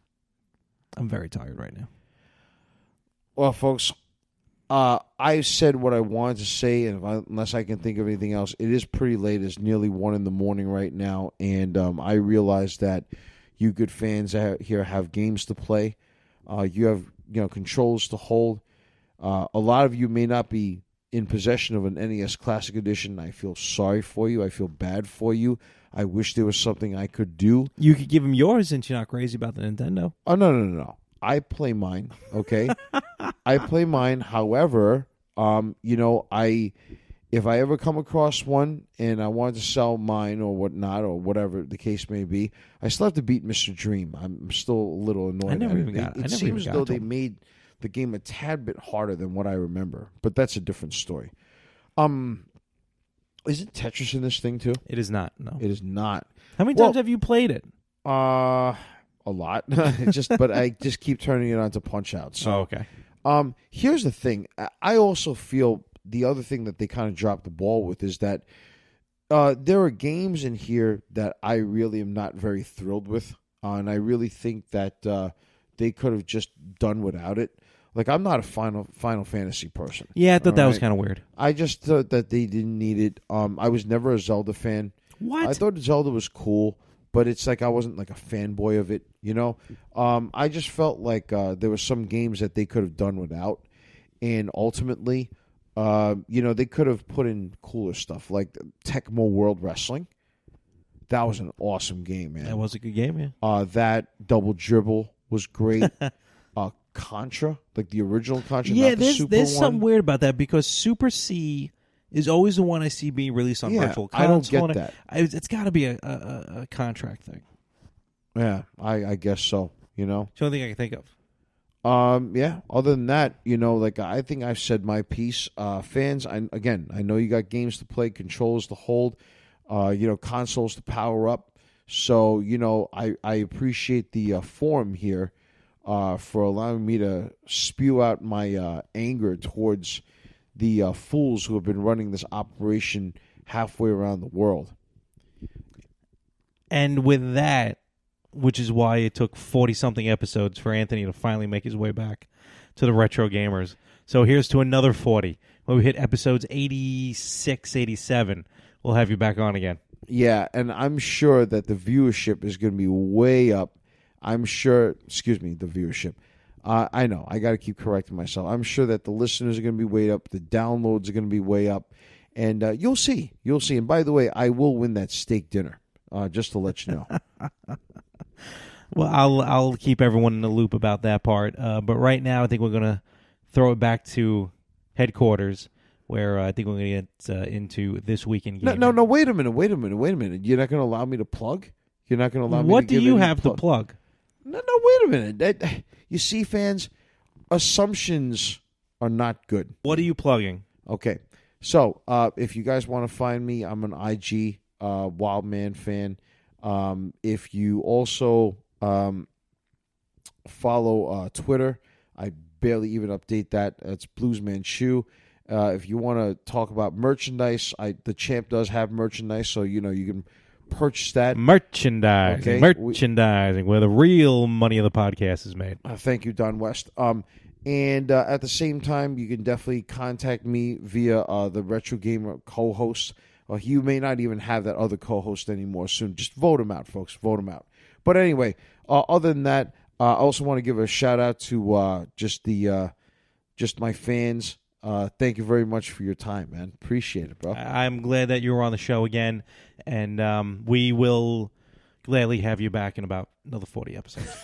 I'm very tired right now. Well, folks, I've said what I wanted to say, and unless I can think of anything else, it is pretty late. It's nearly 1 a.m. right now, and I realize that you good fans here have games to play. You have controls to hold. A lot of you may not be in possession of an NES Classic Edition. I feel sorry for you. I feel bad for you. I wish there was something I could do. You could give him yours since you're not crazy about the Nintendo. Oh, no. I play mine, okay? I play mine. However, if I ever come across one and I wanted to sell mine or whatnot or whatever the case may be, I still have to beat Mr. Dream. I'm still a little annoyed. I never even got it. It seems as though they made the game a tad bit harder than what I remember, but that's a different story. Isn't Tetris in this thing too? It is not. No, it is not. How many times have you played it? A lot. But I just keep turning it on to Punch Out. So, okay. Here's the thing. I also feel the other thing that they kind of dropped the ball with is that there are games in here that I really am not very thrilled with, and I really think that they could have just done without it. Like, I'm not a Final Fantasy person. Yeah, I thought that was kind of weird. I just thought that they didn't need it. I was never a Zelda fan. What? I thought Zelda was cool, but it's like I wasn't like a fanboy of it, I just felt like there were some games that they could have done without, and ultimately, they could have put in cooler stuff like Tecmo World Wrestling. That was an awesome game, man. That was a good game, yeah. That Double Dribble was great. Contra, like the original Contra. Yeah, not the Super there's one. something weird about that because Super C is always the one I see being released on Virtual I don't Console. get that. It's got to be a contract thing. Yeah, I guess so. You know, It's the only thing I can think of. Yeah. Other than that, you know, like I think I've said my piece. Fans, I know you got games to play, controllers to hold, you know, consoles to power up. So, you know, I appreciate the forum here for allowing me to spew out my anger towards the fools who have been running this operation halfway around the world. And with that, which is why it took 40-something episodes for Anthony to finally make his way back to the Retro Gamers. So here's to another 40. When we hit episodes 86, 87, we'll have you back on again. Yeah, and I'm sure that the viewership is going to be way up. I'm sure, the viewership. I know, I got to keep correcting myself. I'm sure that the listeners are going to be way up. The downloads are going to be way up. And you'll see. And by the way, I will win that steak dinner, just to let you know. Well, I'll keep everyone in the loop about that part. But right now, I think we're going to throw it back to headquarters, where I think we're going to get into This Week in Gaming. No, wait a minute. You're not going to allow me to plug? You're not going to allow me to What do give you any have to plug? No, wait a minute. You see, fans, assumptions are not good. What are you plugging? Okay. So, if you guys want to find me, I'm an IG Wildman fan. If you also follow Twitter, I barely even update that. It's Bluesman Shoe. If you want to talk about merchandise, the Champ does have merchandise, so you can purchase that. Merchandising, where the real money of the podcast is made. Thank you, Don West. And at the same time, you can definitely contact me via the Retro Gamer co-host. You may not even have that other co-host anymore soon. Just vote him out, folks. Vote him out. But anyway, other than that, I also want to give a shout-out to just my fans. Thank you very much for your time, man. Appreciate it, bro. I'm glad that you were on the show again, and we will gladly have you back in about another 40 episodes.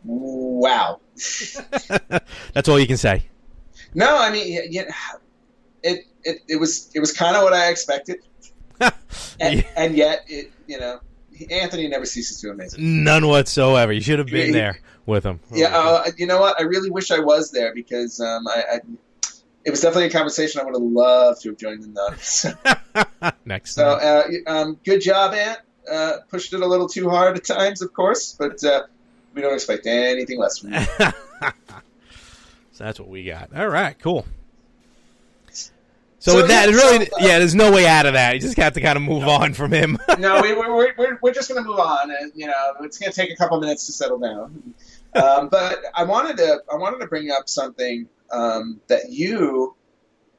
Wow. That's all you can say. No, I mean, it was kind of what I expected, and yet Anthony never ceases to amaze me. None whatsoever. You should have been there with him. Yeah, you know what? I really wish I was there because it was definitely a conversation I would have loved to have joined in on. Next time. So, good job, Ant. Pushed it a little too hard at times, of course, but we don't expect anything less from you. So that's what we got. All right, cool. So with that, there's no way out of that. You just have to kind of move on from him. No, we're just going to move on, and it's going to take a couple minutes to settle down. But I wanted to bring up something that you,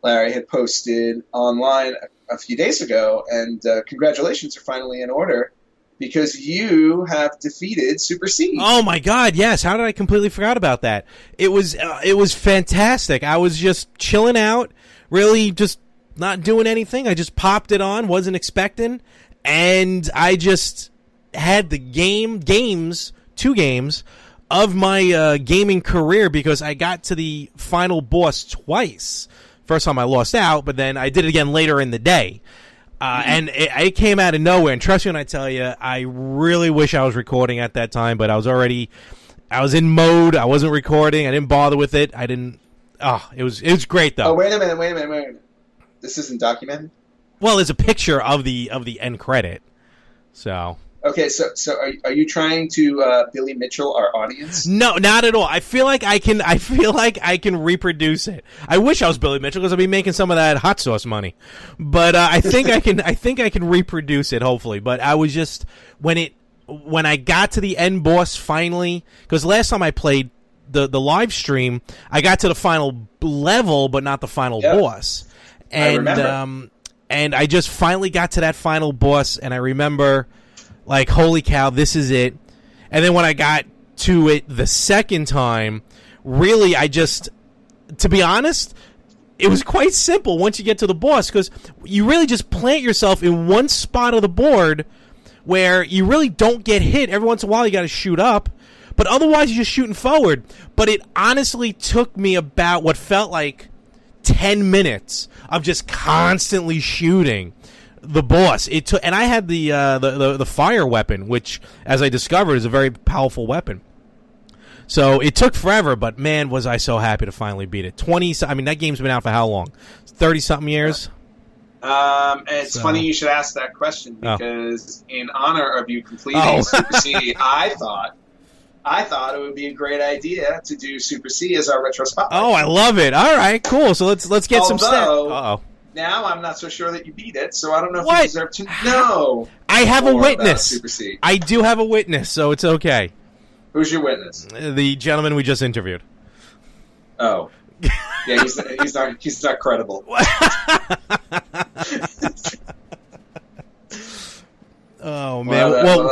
Larry, had posted online a few days ago, and congratulations are finally in order because you have defeated Super Siege. Oh my God, yes! How did I completely forgot about that? It was fantastic. I was just chilling out. Really just not doing anything. I just popped it on, wasn't expecting, and I just had the two games of my gaming career because I got to the final boss twice. First time I lost out, but then I did it again later in the day. And it came out of nowhere, and trust me when I tell you, I really wish I was recording at that time, but I was in mode, I wasn't recording, I didn't bother with it, it was great though. Oh, wait a minute. This isn't documented? Well, there's a picture of the end credit. So okay, so are you trying to Billy Mitchell our audience? No, not at all. I feel like I can reproduce it. I wish I was Billy Mitchell because I'd be making some of that hot sauce money. But I think I can reproduce it hopefully. But I was just when I got to the end boss finally, because last time I played the live stream, I got to the final level, but not the final boss. And I remember. And I just finally got to that final boss, and I remember, like, holy cow, this is it. And then when I got to it the second time, really, to be honest, it was quite simple once you get to the boss, because you really just plant yourself in one spot of the board where you really don't get hit. Every once in a while, you got to shoot up. but otherwise you're just shooting forward. But it honestly took me about what felt like 10 minutes of just constantly shooting the boss. It took, and I had the fire weapon, which, as I discovered, is a very powerful weapon. So it took forever, but man, was I so happy to finally beat it. That game's been out for how long? 30-something years? It's funny you should ask that question, because in honor of you completing Super C, I thought it would be a great idea to do Super C as our retro spotlight. Oh, I love it. All right, cool. So let's get some stats. Uh-oh. Now I'm not so sure that you beat it, so I don't know if you deserve to know. I have a witness. Super C. I do have a witness, so it's okay. Who's your witness? The gentleman we just interviewed. Oh. Yeah, he's not credible. Oh man!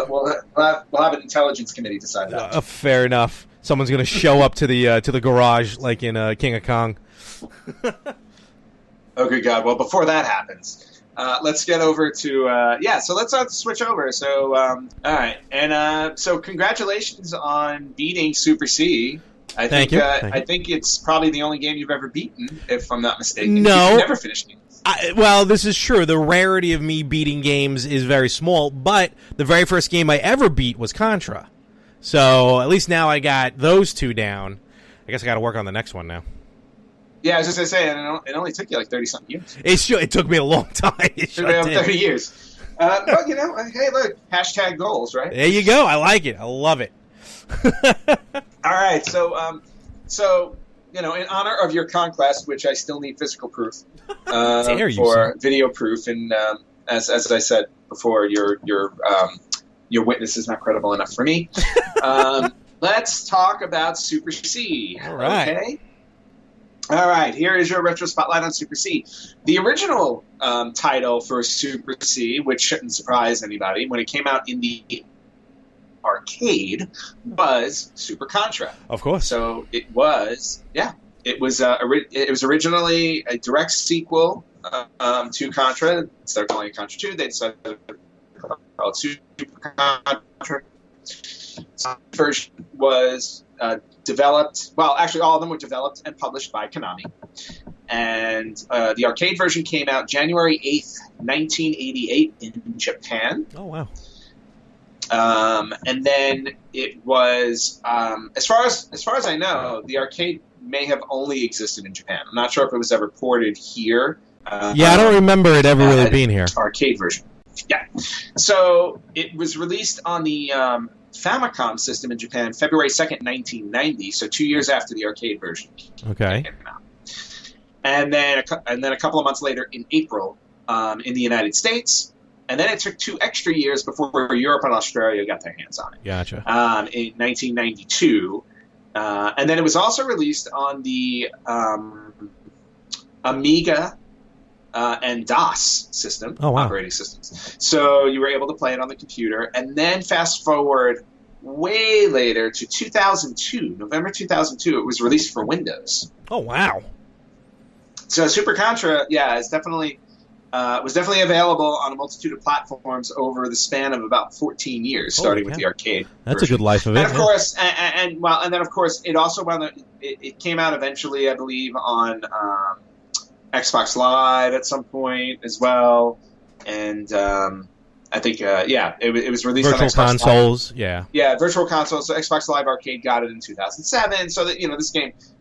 We'll have an intelligence committee decide that. Fair enough. Someone's going to show up to the garage like in King of Kong. Oh good God! Well, before that happens, let's get over to So let's switch over. So all right, and so congratulations on beating Super C. Thank you. I think it's probably the only game you've ever beaten, if I'm not mistaken. No, you've never finished games. Well, this is true. The rarity of me beating games is very small, but the very first game I ever beat was Contra. So at least now I got those two down. I guess I got to work on the next one now. Yeah, I was just going to say, it only took you like 30-something years. It took me a long time. It took me 30 years. But, hey, look, hashtag goals, right? There you go. I like it. I love it. All right, so in honor of your conquest, which I still need physical proof for video proof, and as I said before, your witness is not credible enough for me. Let's talk about Super C. All right. Okay. All right. Here is your retro spotlight on Super C. The original title for Super C, which shouldn't surprise anybody, when it came out in the arcade, was Super Contra. Of course. So it was originally a direct sequel to Contra. Instead of calling it Contra 2, they decided to call it Super Contra. The version was developed. Well, actually, all of them were developed and published by Konami. And the arcade version came out January 8th, 1988 in Japan. Oh, wow. And then it was, as far as I know, the arcade may have only existed in Japan. I'm not sure if it was ever ported here. I don't remember it ever really being here. Arcade version. Yeah. So it was released on the Famicom system in Japan February 2nd, 1990, so 2 years after the arcade version came out. And then a couple of months later in April in the United States. And then it took 2 extra years before Europe and Australia got their hands on it. Gotcha. In 1992. And then it was also released on the Amiga and DOS system, operating systems. So you were able to play it on the computer. And then fast forward way later to 2002, November 2002, it was released for Windows. Oh, wow. So Super Contra, is definitely... was definitely available on a multitude of platforms over the span of about 14 years, starting with the arcade. That's version. A good life of it. And of course, and then of course, it also it came out eventually, I believe, on Xbox Live at some point as well, and I think it was released virtual on Xbox consoles. Live. Virtual consoles. So Xbox Live Arcade got it in 2007. So that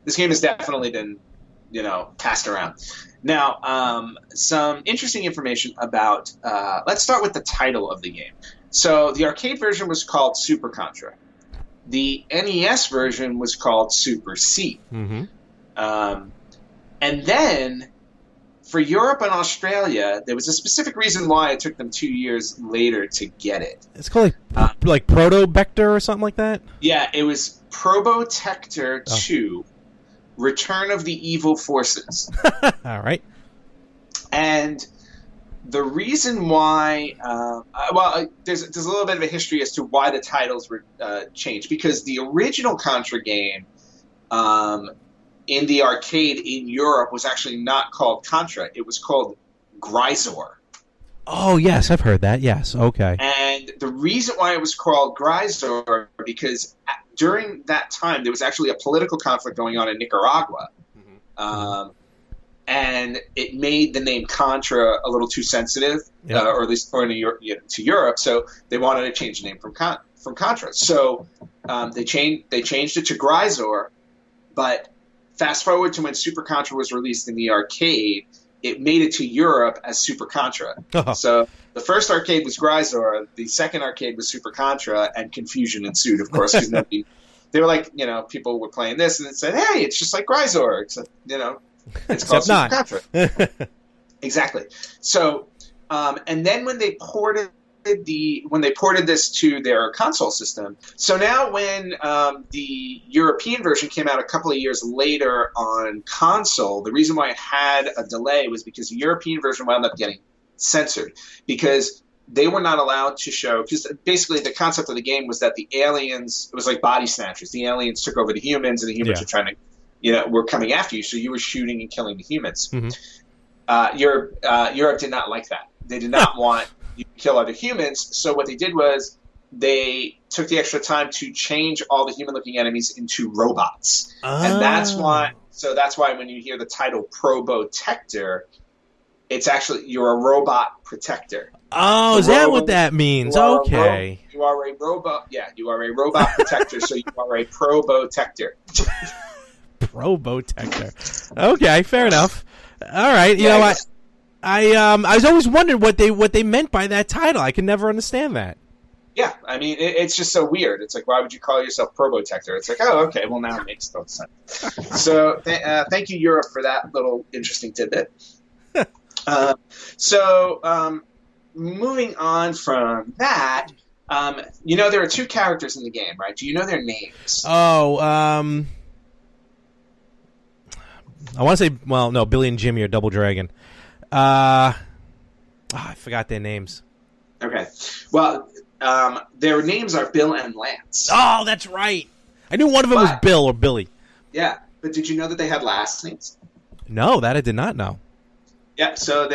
this game has definitely been passed around. Now, some interesting information about, let's start with the title of the game. So the arcade version was called Super Contra. The NES version was called Super C. Mm-hmm. And then for Europe and Australia, there was a specific reason why it took them 2 years later to get it. It's called like Protobector or something like that? Yeah, it was Probotector 2. Return of the Evil Forces. All right. And the reason why, there's a little bit of a history as to why the titles were changed. Because the original Contra game in the arcade in Europe was actually not called Contra. It was called Grisor. Oh, yes, I've heard that. Yes, okay. And the reason why it was called Grisor, because during that time, there was actually a political conflict going on in Nicaragua. And it made the name Contra a little too sensitive, or at least to Europe. So they wanted to change the name from Contra. So they changed it to Grisor. But fast forward to when Super Contra was released in the arcade, it made it to Europe as Super Contra. So the first arcade was Grisor, the second arcade was Super Contra, and confusion ensued, of course, because they were like, people were playing this and it said, hey, it's just like Grisor, except, it's called Super Contra. Exactly. So, and then when they ported this to their console system, so now when the European version came out a couple of years later on console, the reason why it had a delay was because the European version wound up getting censored because they were not allowed to show, because basically the concept of the game was that the aliens, it was like body snatchers. The aliens took over the humans, and the humans were trying to, were coming after you, so you were shooting and killing the humans. Europe did not like that. They did not want you to kill other humans, so what they did was they took the extra time to change all the human-looking enemies into robots. And that's why when you hear the title Probotector, it's actually, you're a robot protector. Oh, is that what that means? Okay. You are a robot. Yeah, you are a robot protector, so you are a Probotector. Probotector. Okay, fair enough. All right. You know, I was always wondering what they meant by that title. I could never understand that. Yeah, I mean, it's just so weird. It's like, why would you call yourself Probotector? It's like, oh, okay, well, now it makes total sense. So thank you, Europe, for that little interesting tidbit. Moving on from that, there are two characters in the game, right? Do you know their names? Oh, I want to say, well, no, Billy and Jimmy are Double Dragon. I forgot their names. Okay. Well, their names are Bill and Lance. Oh, that's right. I knew one of them was Bill or Billy. Yeah, but did you know that they had last names? No, that I did not know. Yeah, so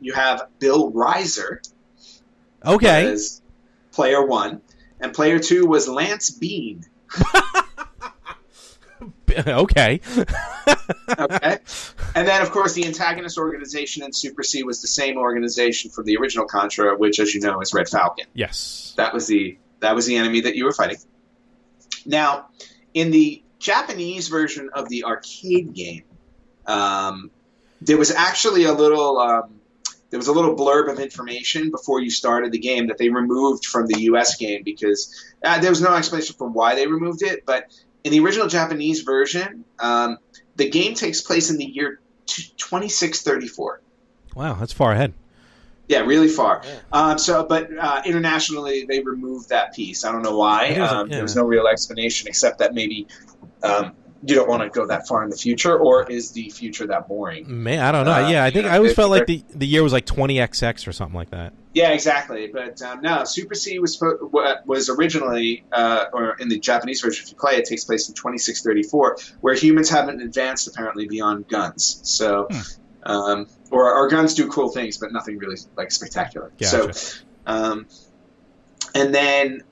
you have Bill Reiser. Okay. As player 1, and player 2 was Lance Bean. Okay. Okay. And then, of course, the antagonist organization in Super C was the same organization from the original Contra, which, as you know, is Red Falcon. Yes. That was the enemy that you were fighting. Now, in the Japanese version of the arcade game, there was actually a little blurb of information before you started the game that they removed from the U.S. game because there was no explanation for why they removed it. But in the original Japanese version, the game takes place in the year 2634. Wow, that's far ahead. Yeah, really far. Yeah. Internationally, they removed that piece. I don't know why. There was no real explanation except that maybe you don't want to go that far in the future, or is the future that boring? Man, I don't know. I always felt like the year was like 20XX or something like that. Yeah, exactly. But no, Super C was originally, or in the Japanese version, if you play it, takes place in 2634, where humans haven't advanced apparently beyond guns. So, or our guns do cool things, but nothing really like spectacular. Gotcha. So, and then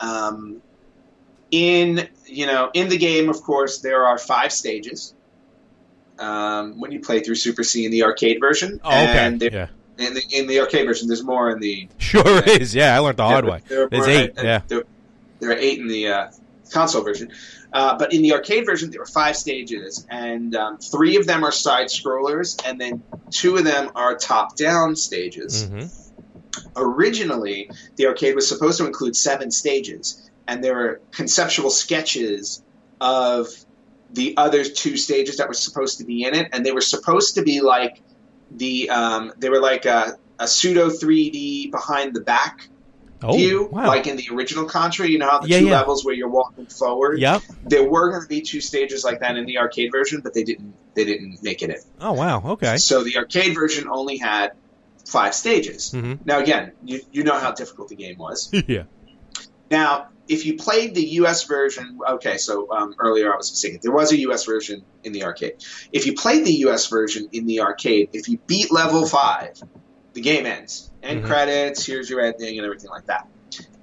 in the game, of course, there are 5 stages when you play through Super C in the arcade version. Oh, okay. And in the arcade version, there's more in the... Sure is, yeah. I learned the hard way. There's 8, yeah. There are 8 in the console version. But in the arcade version, there are 5 stages, and 3 of them are side-scrollers, and then 2 of them are top-down stages. Mm-hmm. Originally, the arcade was supposed to include 7 stages, and there were conceptual sketches of the other 2 stages that were supposed to be in it, and they were supposed to be like they were like a pseudo 3D behind the back view, like in the original Contra. You know how the 2 levels where you're walking forward. Yep. There were going to be 2 stages like that in the arcade version, but they didn't make it in. Oh wow! Okay. So the arcade version only had 5 stages. Mm-hmm. Now again, you know how difficult the game was. Yeah. Now, if you played the U.S. version, okay, so earlier I was saying there was a U.S. version in the arcade. If you played the U.S. version in the arcade, if you beat level 5, the game ends. End credits, here's your ending, and everything like that.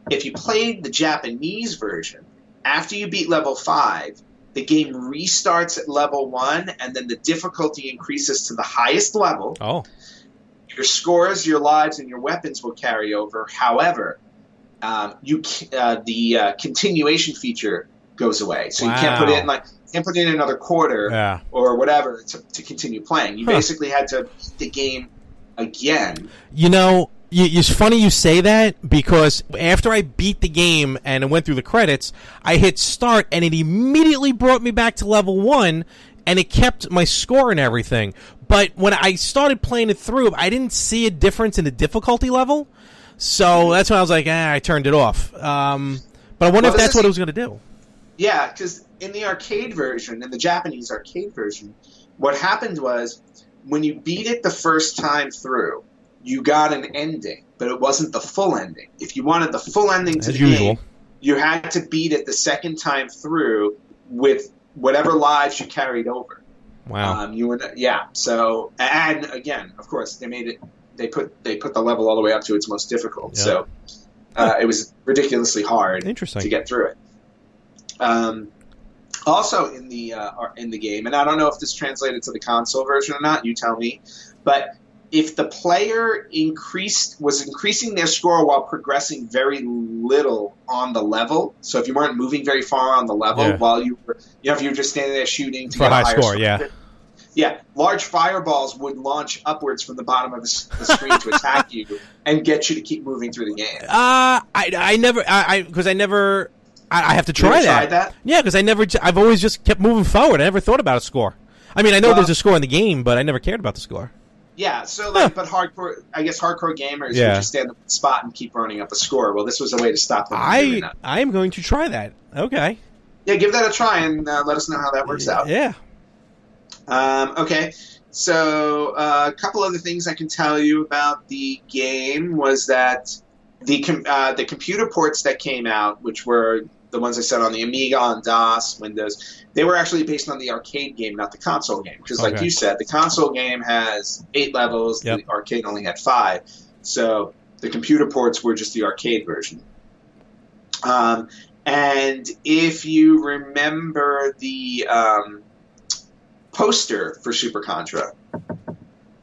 If you played the Japanese version, after you beat level 5, the game restarts at level 1, and then the difficulty increases to the highest level. Oh. Your scores, your lives, and your weapons will carry over. However, the continuation feature goes away, so you can't put in another quarter or whatever to continue playing. You basically had to beat the game again. You know, it's funny you say that, because after I beat the game and it went through the credits, I hit start and it immediately brought me back to level 1, and it kept my score and everything. But when I started playing it through, I didn't see a difference in the difficulty level, so that's when I was like, I turned it off. But I wonder if that's what it was going to do. Yeah, because in the arcade version, in the Japanese arcade version, what happened was when you beat it the first time through, you got an ending, but it wasn't the full ending. If you wanted the full ending to the game, you had to beat it the second time through with whatever lives you carried over. Wow. So, and again, of course, they put the level all the way up to its most difficult. Yep. So it was ridiculously hard to get through it. Also in the game, and I don't know if this translated to the console version or not, you tell me, but if the player was increasing their score while progressing very little on the level, so if you weren't moving very far on the level while you were, if you were just standing there shooting to for get a high score, large fireballs would launch upwards from the bottom of the screen to attack you and get you to keep moving through the game. I have to try that. Tried that? Yeah, because I've always just kept moving forward. I never thought about a score. I mean, I know there's a score in the game, but I never cared about the score. Yeah, so but hardcore gamers would just stand in the spot and keep running up a score. Well, this was a way to stop them from doing that. I am going to try that. Okay. Yeah, give that a try and let us know how that works out. Yeah. Okay, so a couple other things I can tell you about the game was that the computer ports that came out, which were the ones I said on the Amiga, on DOS, Windows, they were actually based on the arcade game, not the console game. Because like you said, the console game has 8 levels, the arcade only had 5. So the computer ports were just the arcade version. And if you remember the poster for Super Contra, I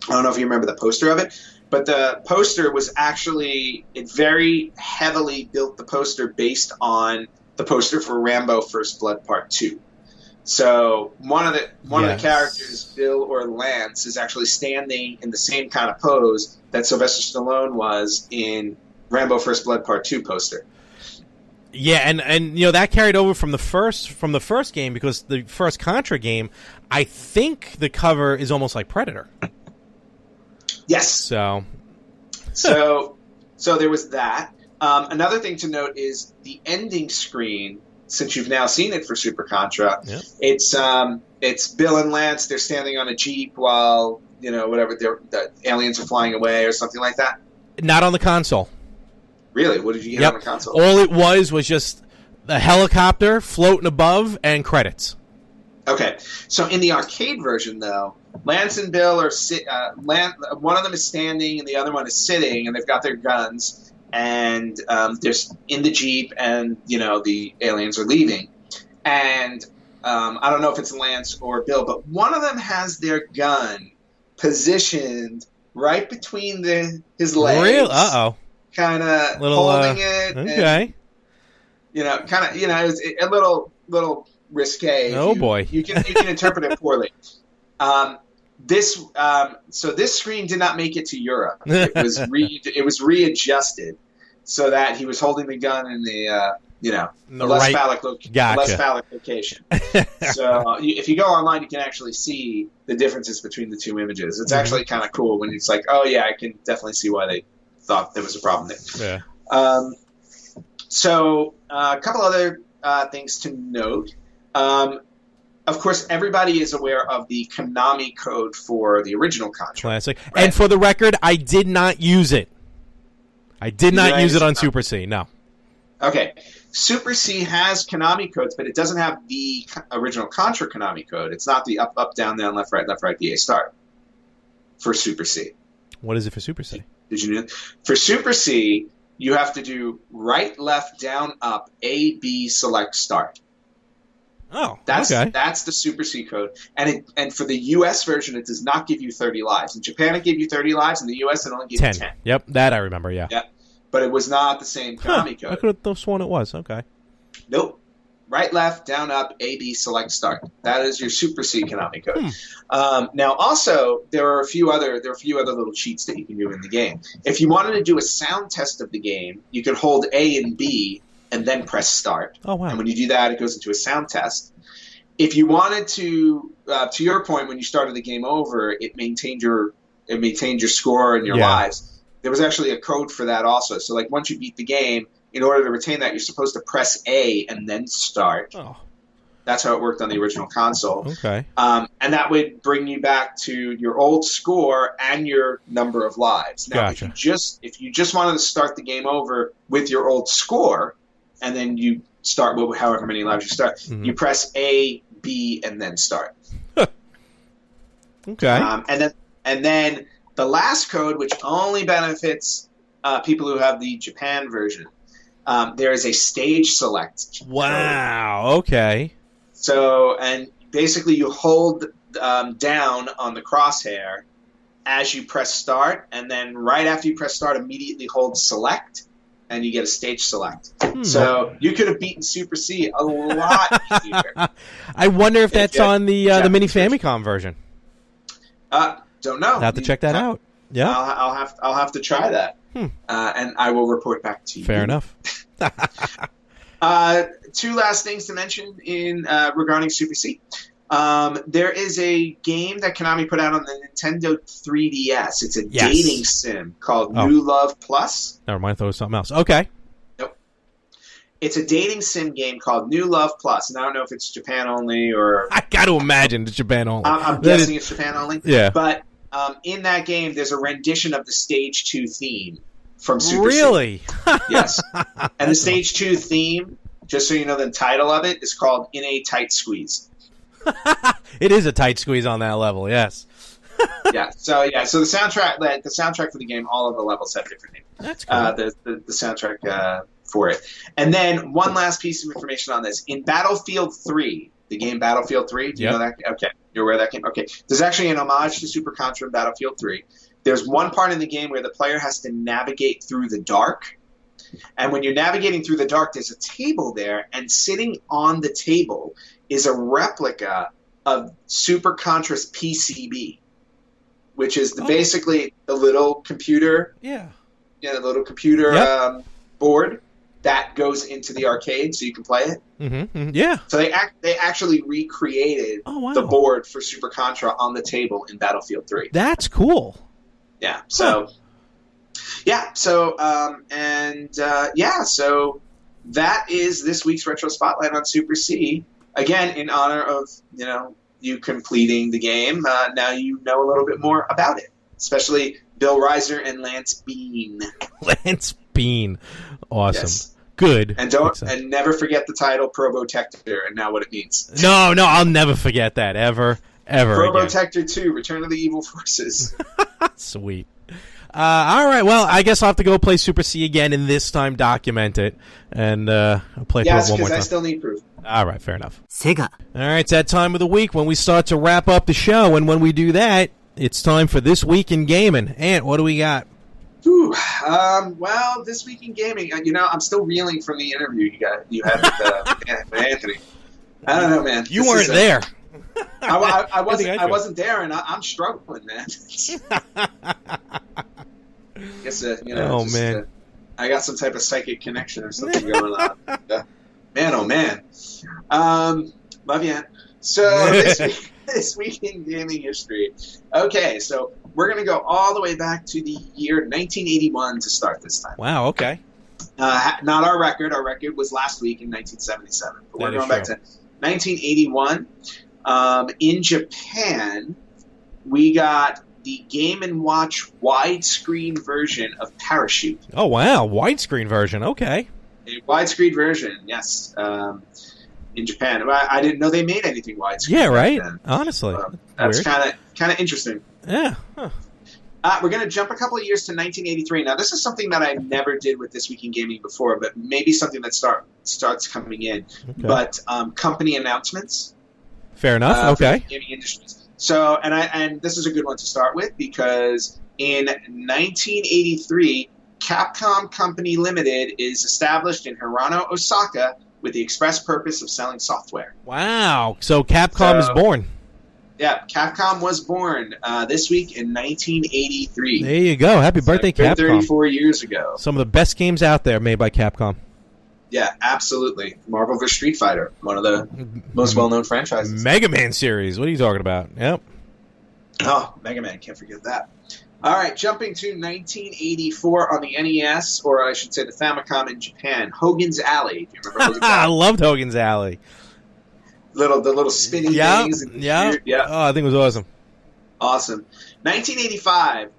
don't know if you remember the poster of it, but the poster was actually, it very heavily built the poster based on the poster for Rambo First Blood Part 2. So one of the characters, Bill or Lance, is actually standing in the same kind of pose that Sylvester Stallone was in Rambo First Blood Part 2 poster. Yeah, and that carried over from the first game, because the first Contra game, I think the cover is almost like Predator. Yes. So there was that. Another thing to note is the ending screen. Since you've now seen it for Super Contra, it's Bill and Lance. They're standing on a Jeep while the aliens are flying away or something like that. Not on the console. Really? What did you get on the console? All it was just the helicopter floating above and credits. Okay, so in the arcade version, though, Lance and Bill are one of them is standing and the other one is sitting, and they've got their guns. And they're in the Jeep, and the aliens are leaving. And I don't know if it's Lance or Bill, but one of them has their gun positioned right between his legs. Real? Uh-oh. Kind of holding it. Okay. And, it's a little risque. Oh boy. You can interpret it poorly. This screen did not make it to Europe. It was readjusted so that he was holding the gun in the less phallic location. So if you go online, you can actually see the differences between the two images. It's actually kind of cool when it's like, oh yeah, I can definitely see why they thought there was a problem there. Yeah. So a couple other things to note. Of course, everybody is aware of the Konami code for the original Contra. Classic. Right? And for the record, I did not use it. I did not use it on Super C, no. Okay. Super C has Konami codes, but it doesn't have the original Contra Konami code. It's not the up, up, down, down, left, right, BA start for Super C. What is it for Super C? Did you know? For Super C, you have to do right, left, down, up, A, B, select, start. Oh, That's okay. that's the Super C code. And for the US version, it does not give you 30 lives. In Japan, it gave you 30 lives. In the US, it only gave you 10. Yep, that I remember, yeah. Yeah. But it was not the same Konami I code. could have sworn it was. Okay. Nope. Right, left, down, up, A, B, select, start. That is your Super C Konami code. Now, also, there are a few other little cheats that you can do in the game. If you wanted to do a sound test of the game, you could hold A and B and then press start. Oh, wow. And when you do that, it goes into a sound test. If you wanted to your point, when you started the game over, it maintained your score and your lives. There was actually a code for that also. So, like, once you beat the game, in order to retain that, you're supposed to press A and then start. Oh. That's how it worked on the original console. Okay. And that would bring you back to your old score and your number of lives. Now, Gotcha. if you just wanted to start the game over with your old score, and then you start with however many lives you start, you press A, B, and then start. Okay. And then the last code, which only benefits people who have the Japan version, there is a stage select. Wow. Okay. So, and basically you hold down on the crosshair as you press start, and then right after you press start, immediately hold select, and you get a stage select. So you could have beaten Super C a lot easier. I wonder if that's on the Mini Japanese Famicom version. Don't know. I'll have to check that out. Yeah. I'll have to try that, and I will report back to you. Fair enough. Two last things to mention in regarding Super C. There is a game that Konami put out on the Nintendo 3DS. It's a dating sim called New Love Plus. Never mind, I thought it was something else. Okay. Nope. It's a dating sim game called New Love Plus, and I don't know if it's Japan only or... I got to imagine it's Japan only. I'm guessing it's Japan only. Yeah. But in that game, there's a rendition of the Stage 2 theme from Super C. Really? Yes. And the Stage 2 theme, just so you know the title of it, is called In a Tight Squeeze. It is a tight squeeze on that level, yes. So the soundtrack for the game, all of the levels have different names. That's cool. The soundtrack for it. And then one last piece of information on this. In Battlefield 3, the game Battlefield 3, do you know that? Okay, you're aware of that game? Okay. There's actually an homage to Super Contra in Battlefield 3. There's one part in the game where the player has to navigate through the dark. And when you're navigating through the dark, there's a table there, and sitting on the table is a replica of Super Contra's PCB, which is basically the little computer. Yeah. The little computer board that goes into the arcade so you can play it. Mm-hmm. Yeah. So they actually recreated the board for Super Contra on the table in Battlefield 3. That's cool. Yeah. So, So that is this week's Retro Spotlight on Super C. Again, in honor of, you completing the game. Now you know a little bit more about it, especially Bill Reiser and Lance Bean. Lance Bean. Awesome. Yes. Good. And never forget the title Probotector and now what it means. No, I'll never forget that ever Probotector 2, Return of the Evil Forces. Sweet. All right, well, I guess I'll have to go play Super C again and this time document it. And I'll play through it one more time. I still need proof. All right, fair enough. Sega. All right, it's that time of the week when we start to wrap up the show. And when we do that, it's time for This Week in Gaming. Ant, what do we got? Well, This Week in Gaming, I'm still reeling from the interview you had with Anthony. I don't know, man. You weren't there. I wasn't there, and I'm struggling, man. Guess man. I got some type of psychic connection or something going on. Man, oh man. Love you. So this week in gaming history. Okay, so we're gonna go all the way back to the year 1981 to start this time. Wow. Okay. Not our record. Our record was last week in 1977. But we're going back to 1981. In Japan, we got the Game & Watch widescreen version of Parachute. Oh, wow. Widescreen version. Okay. A widescreen version, yes. In Japan. I didn't know they made anything widescreen. Yeah, right? Honestly. That's kind of interesting. Yeah. Huh. We're going to jump a couple of years to 1983. Now, this is something that I never did with This Week in Gaming before, but maybe something that starts coming in. Okay. But company announcements. Fair enough. For Okay. gaming industries. So, and this is a good one to start with because in 1983, Capcom Company Limited is established in Hirano, Osaka, with the express purpose of selling software. Wow. So Capcom is born. Yeah, Capcom was born this week in 1983. There you go. Happy birthday, Capcom. 34 years ago. Some of the best games out there made by Capcom. Yeah, absolutely. Marvel vs. Street Fighter, one of the most well-known franchises. Mega Man series. What are you talking about? Yep. Oh, Mega Man, can't forget that. All right, jumping to 1984 on the NES, or I should say the Famicom in Japan, Hogan's Alley. Do you remember Hogan's I Alley? loved Hogan's Alley. The little spinning Yeah. things. And Yeah. yeah. Oh, I think it was awesome. Awesome. 1985.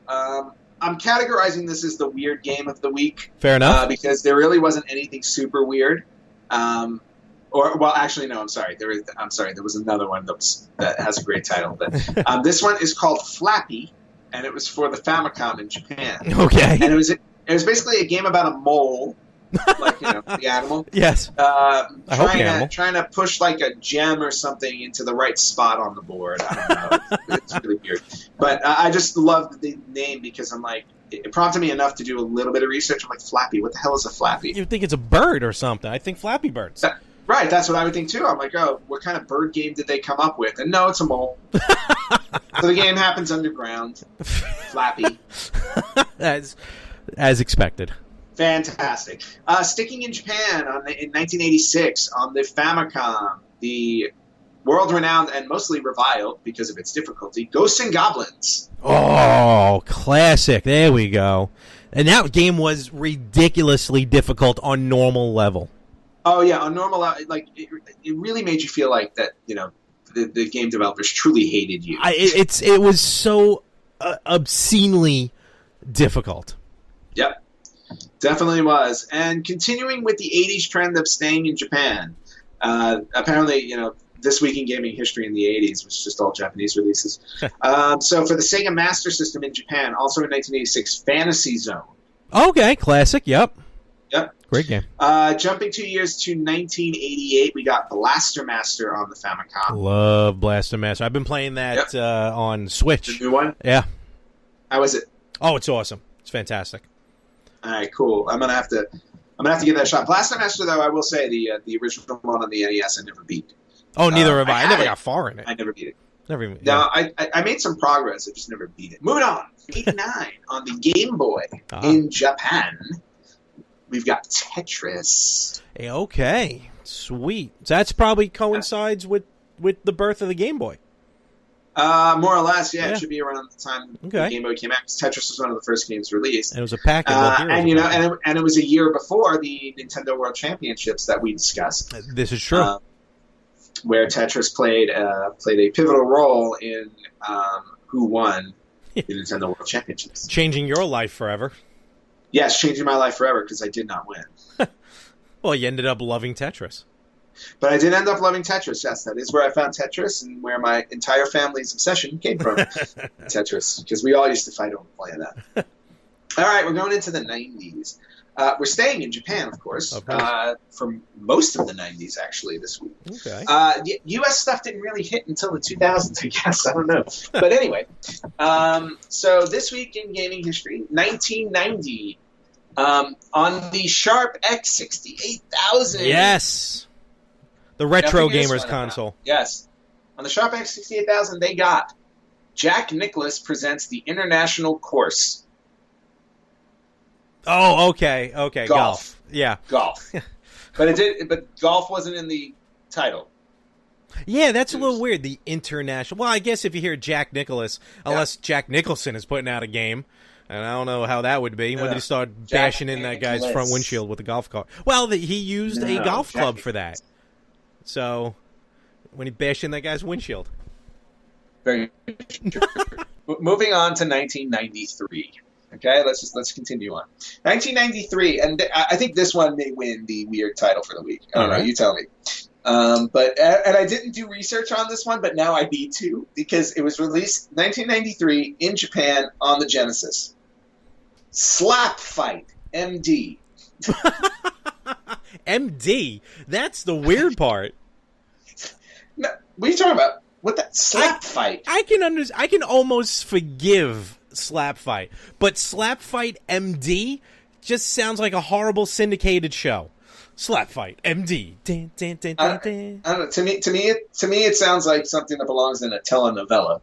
I'm categorizing this as the weird game of the week. Fair enough. Because there really wasn't anything super weird. Actually, no. I'm sorry. There was another one that has a great title. But this one is called Flappy, and it was for the Famicom in Japan. Okay. And it was basically a game about a mole, like the animal. Yes. Trying to push like a gem or something into the right spot on the board. I don't know. It's really weird. But I just loved the name because I'm like, it prompted me enough to do a little bit of research. I'm like, Flappy, what the hell is a Flappy? You think it's a bird or something. I think Flappy Birds. Right, that's what I would think too. I'm like, oh, what kind of bird game did they come up with? And no, it's a mole. So the game happens underground. Flappy. As expected. Fantastic. Sticking in Japan in 1986 on the Famicom, the world-renowned and mostly reviled because of its difficulty, Ghosts and Goblins. Oh, classic. There we go. And that game was ridiculously difficult on normal level. Oh, yeah, on normal, like, it really made you feel like that, the game developers truly hated you. It was so obscenely difficult. Yep, definitely was. And continuing with the 80s trend of staying in Japan, apparently, This Week in Gaming History in the 80s was just all Japanese releases. So for the Sega Master System in Japan, also in 1986, Fantasy Zone. Okay, classic, yep. Yep. Great game. Jumping 2 years to 1988, we got Blaster Master on the Famicom. Love Blaster Master. I've been playing that on Switch. The new one? Yeah. How is it? Oh, it's awesome. It's fantastic. All right, cool. I'm gonna have to give that a shot. Blaster Master, though, I will say the original one on the NES I never beat. Oh, neither have I. I never got far in it. I never beat it. Never even. Now, I made some progress. I just never beat it. Moving on. 89 on the Game Boy in Japan. We've got Tetris. Okay, sweet. So that's probably coincides with the birth of the Game Boy. More or less, yeah. It should be around the time the Game Boy came out. Tetris was one of the first games released. And it was a package. And it was a year before the Nintendo World Championships that we discussed. This is true. Where Tetris played a pivotal role in who won the Nintendo World Championships. Changing your life forever. Yes, changing my life forever because I did not win. Well, you ended up loving Tetris. But I did end up loving Tetris, yes. That is where I found Tetris and where my entire family's obsession came from. Tetris, because we all used to fight over playing that. All right, we're going into the 90s. We're staying in Japan, of course, for most of the 90s, actually, this week. Okay. U.S. stuff didn't really hit until the 2000s, I guess. I don't know. But anyway, so this week in gaming history, 1990, on the Sharp X68000. Yes. The retro gamers console. Yes. On the Sharp X68000, they got Jack Nicklaus Presents the International Course. Oh, okay. Golf. Yeah. Golf. But golf wasn't in the title. Yeah, that's a little weird. The international. Well, I guess if you hear Jack Nicklaus, unless Jack Nicholson is putting out a game, and I don't know how that would be when they start bashing in that guy's front windshield with a golf cart. Well, he used a golf club for that. So when he bashed in that guy's windshield. Very true. Moving on to 1993. Okay, let's continue on. 1993, and I think this one may win the weird title for the week. I don't know. You tell me. And I didn't do research on this one, but now I need to because it was released 1993 in Japan on the Genesis. Slap Fight MD. MD. That's the weird part. No, what are you talking about? What the Slap Fight? I can almost forgive Slap Fight, but Slap Fight MD just sounds like a horrible syndicated show. Slap Fight MD. Dun, dun, dun, dun, dun. I don't know. To me, it sounds like something that belongs in a telenovela.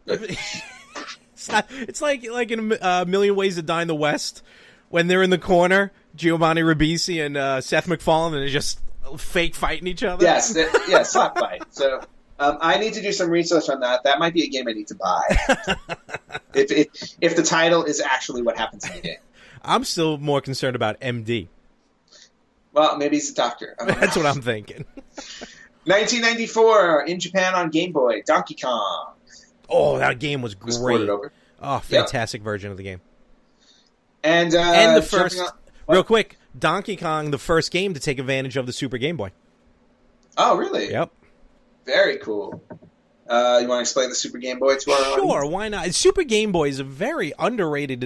It's like in A Million Ways to Die in the West when they're in the corner, Giovanni Ribisi and Seth MacFarlane, and they're just fake fighting each other. Yes, Slap Fight. So I need to do some research on that. That might be a game I need to buy. if the title is actually what happens in the game. I'm still more concerned about MD. Well, maybe he's a doctor. That's what I'm thinking. 1994 in Japan on Game Boy, Donkey Kong. Oh, that game was Was great. ported over. Oh, fantastic version of the game. And The first, real quick, Donkey Kong, the first game to take advantage of the Super Game Boy. Oh, really? Yep. Very cool. You want to explain the Super Game Boy to our audience? Sure, why not? Super Game Boy is a very underrated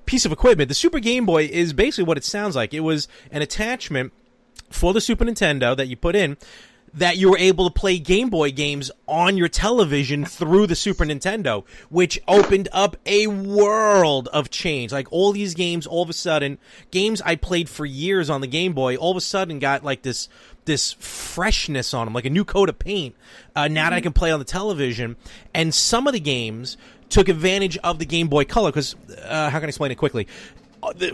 piece of equipment. The Super Game Boy is basically what it sounds like. It was an attachment for the Super Nintendo that you put in that you were able to play Game Boy games on your television through the Super Nintendo, which opened up a world of change. Like all these games, all of a sudden, games I played for years on the Game Boy, all of a sudden got like this freshness on them, like a new coat of paint. Now that I can play on the television, and some of the games took advantage of the Game Boy Color because how can I explain it quickly?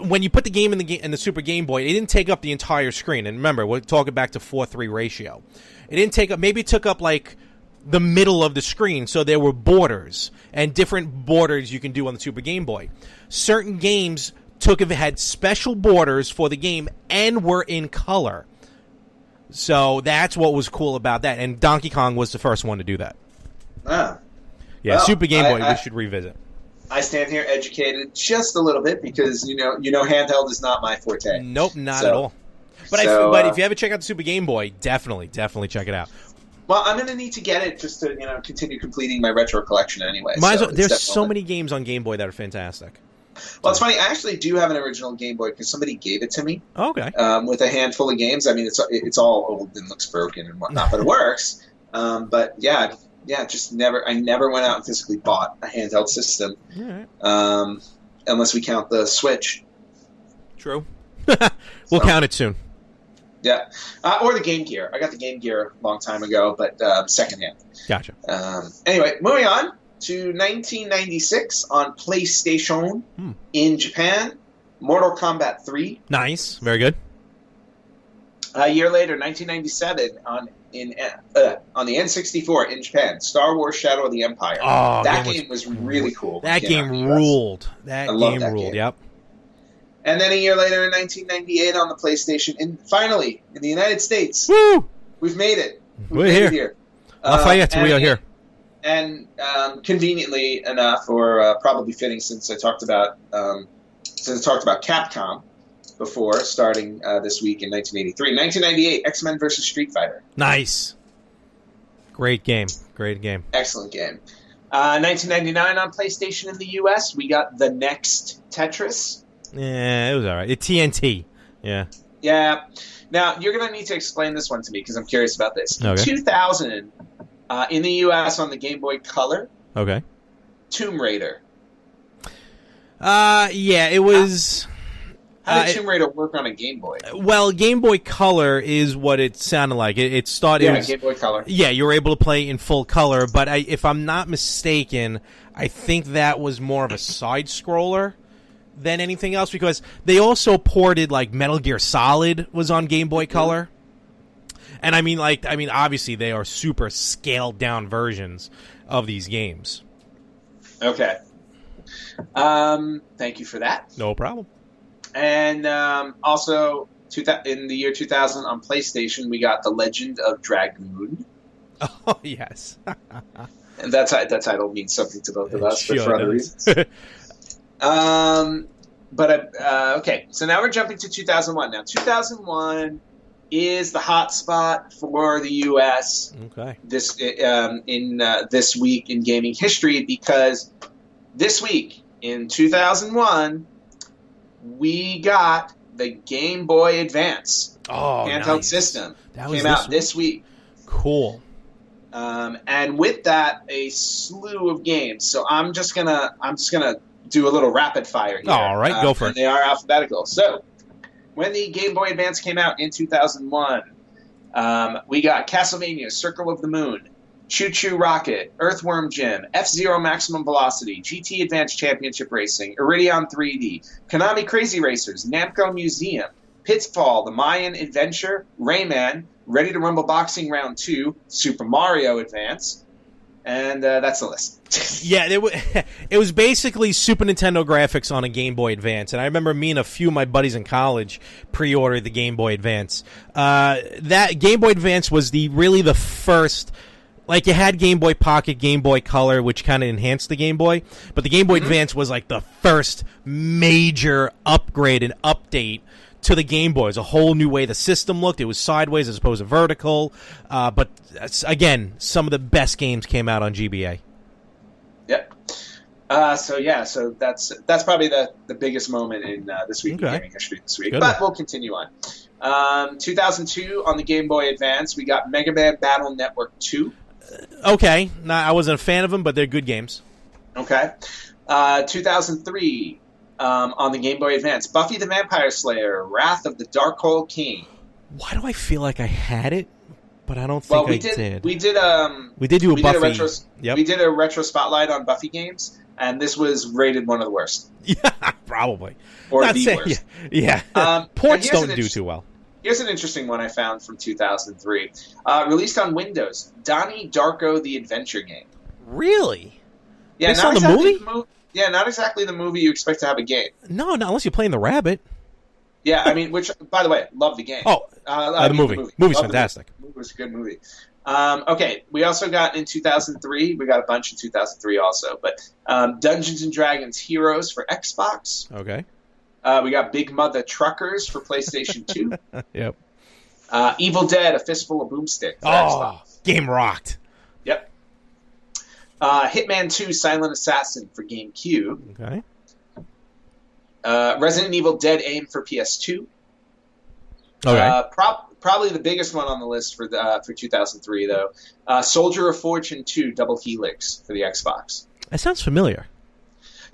When you put the game in the Super Game Boy, it didn't take up the entire screen. And remember, we're talking back to 4:3 ratio. It didn't take up. Maybe it took up like the middle of the screen, so there were borders and different borders you can do on the Super Game Boy. Certain games had special borders for the game and were in color. So that's what was cool about that. And Donkey Kong was the first one to do that. Ah. Yeah, Well, Super Game Boy, we should revisit. I stand here educated just a little bit because you know handheld is not my forte. Nope, not So- at all. But so, but if you ever check out the Super Game Boy, definitely check it out. Well, I'm going to need to get it just to continue completing my retro collection anyway. There's so many games on Game Boy that are fantastic. Well, it's funny. I actually do have an original Game Boy because somebody gave it to me Okay. with a handful of games. I mean, it's all old and looks broken and whatnot, but it works. But yeah, just never. I never went out and physically bought a handheld system, All right. unless we count the Switch. True. We'll count it soon. Yeah, or the Game Gear. I got the Game Gear a long time ago, but secondhand. Gotcha. Anyway, moving on to 1996 on PlayStation in Japan, Mortal Kombat 3. Nice. Very good. A year later, 1997 on the N64 in Japan, Star Wars: Shadow of the Empire. Oh, that game was really cool. That It game came out in the US. ruled. That I love game that ruled. game. Yep. And then a year later, in 1998, on the PlayStation, and finally in the United States, Woo! we've made it. We're made here. it here. Lafayette, we are here. And conveniently enough, or probably fitting, since I talked about Capcom before, starting this week in 1983. 1998, X-Men vs. Street Fighter. Nice. Great game. Great game. Excellent game. 1999 on PlayStation in the U.S., we got The Next Tetris. Yeah, it was all right. TNT. Yeah. Yeah. Now, you're going to need to explain this one to me because I'm curious about this. Okay. 2000, in the U.S. on the Game Boy Color, Okay. Tomb Raider. Yeah, it was. How did Tomb Raider work on a Game Boy? Well, Game Boy Color is what it sounded like. It started. Yeah, Game Boy Color. Yeah, you were able to play in full color, but if I'm not mistaken, I think that was more of a side scroller than anything else because they also ported like Metal Gear Solid was on Game Boy Color. And I mean obviously they are super scaled down versions of these games. Okay. Thank you for that. No problem. And also, in the year 2000 on PlayStation, we got The Legend of Dragoon. Oh, yes. And that title means something to both of us, but for other reasons. Okay, so now we're jumping to 2001. Now, 2001, is the hot spot for the U.S. Okay. this week in gaming history, because this week in 2001 we got the Game Boy Advance handheld system. That was came out this week. Cool. And with that, a slew of games. So I'm just gonna do a little rapid fire here. All right, go for it. They are alphabetical. So when the Game Boy Advance came out in 2001, we got Castlevania: Circle of the Moon, Choo Choo Rocket, Earthworm Jim, F-Zero Maximum Velocity, GT Advanced Championship Racing, Iridion 3D, Konami Crazy Racers, Namco Museum, Pitfall, The Mayan Adventure, Rayman, Ready to Rumble Boxing Round 2, Super Mario Advance, and that's the list. Yeah, it was basically Super Nintendo graphics on a Game Boy Advance, and I remember me and a few of my buddies in college pre-ordered the Game Boy Advance. That Game Boy Advance was really the first. Like, you had Game Boy Pocket, Game Boy Color, which kind of enhanced the Game Boy, but the Game Boy Advance was like the first major upgrade and update to the Game Boy. It was a whole new way the system looked. It was sideways as opposed to vertical. But again, some of the best games came out on GBA. Yep. So that's probably the biggest moment in this week in gaming history this week. Good. But we'll continue on. 2002 on the Game Boy Advance, we got Mega Man Battle Network 2. Okay, I wasn't a fan of them, but they're good games. Okay. 2003 on the Game Boy Advance, Buffy the Vampire Slayer: Wrath of the Darkhold King. Why do I feel like I had it, but I don't think I did? We did do a Buffy. We did a retro spotlight on Buffy games, and this was rated one of the worst. Yeah, probably. Or the worst. Yeah. Ports don't do too well. Here's an interesting one I found from 2003. Released on Windows, Donnie Darko the Adventure Game. Really? Yeah, based on the movie? Yeah, not exactly the movie you expect to have a game. No, not unless you're playing the rabbit. Yeah, I mean, which, by the way, love the game. Oh, the movie. Movie's fantastic. The movie was a good movie. Okay, we also got in 2003, we got a bunch in 2003 also, but Dungeons & Dragons Heroes for Xbox. Okay. We got Big Mother Truckers for PlayStation 2. Yep. Evil Dead: A Fistful of Boomstick for Xbox. Game rocked. Yep. Hitman 2: Silent Assassin for GameCube. Okay. Resident Evil: Dead Aim for PS2. Okay. Probably the biggest one on the list for 2003, though. Soldier of Fortune 2: Double Helix for the Xbox. That sounds familiar.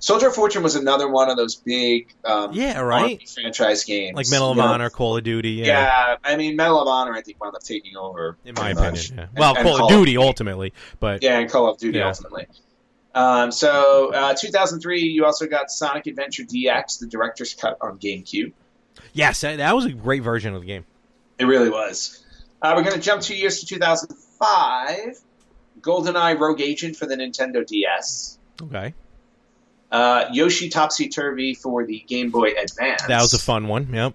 Soldier of Fortune was another one of those big franchise games. Like Medal of Honor, Call of Duty. Yeah, I mean, Medal of Honor, I think, wound up taking over. In my opinion, yeah. Well, Call of Duty, ultimately. But yeah, and Call of Duty, ultimately. 2003, you also got Sonic Adventure DX, the Director's Cut on GameCube. Yes, that was a great version of the game. It really was. We're going to jump 2 years to 2005. GoldenEye Rogue Agent for the Nintendo DS. Okay. Yoshi Topsy-Turvy for the Game Boy Advance. That was a fun one, yep.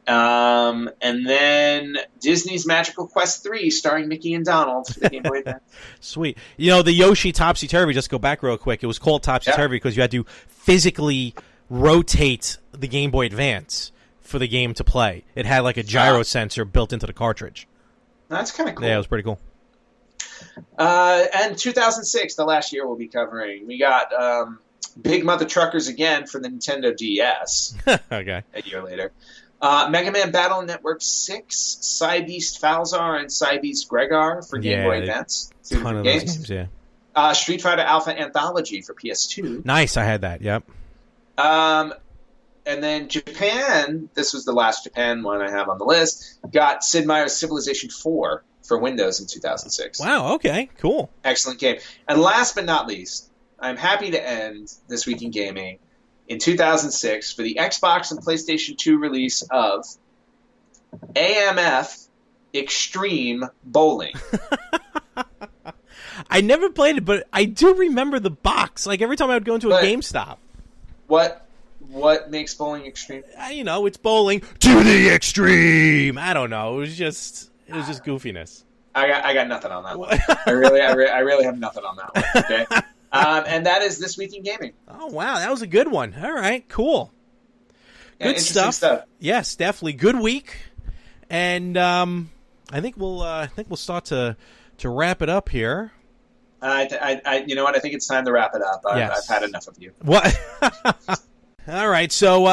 And then Disney's Magical Quest 3 starring Mickey and Donald for the Game Boy Advance. Sweet. You know, the Yoshi Topsy-Turvy, just go back real quick, it was called Topsy-Turvy because you had to physically rotate the Game Boy Advance for the game to play. It had like a gyro sensor built into the cartridge. That's kind of cool. Yeah, it was pretty cool. And 2006, the last year we'll be covering, we got Big Mother Truckers again for the Nintendo DS. Okay. A year later. Mega Man Battle Network 6, Cybeast Falzar and Cybeast Gregar for Game Boy Advance. Ton of those games, yeah. Street Fighter Alpha Anthology for PS2. Nice, I had that, yep. And then Japan, this was the last Japan one I have on the list, got Sid Meier's Civilization 4 for Windows in 2006. Wow, okay, cool. Excellent game. And last but not least, I'm happy to end This Week in Gaming in 2006 for the Xbox and PlayStation 2 release of AMF Extreme Bowling. I never played it, but I do remember the box. Like every time I would go into a GameStop. What makes bowling extreme? You know, it's bowling to the extreme. I don't know. It was just goofiness. I got nothing on that one. I really have nothing on that one. Okay. And that is This Week in Gaming. Oh, wow. That was a good one. All right. Cool. Yeah, good stuff. Yes, definitely. Good week. And I think we'll start to wrap it up here. You know what? I think it's time to wrap it up. Yes. I've had enough of you. What? All right, so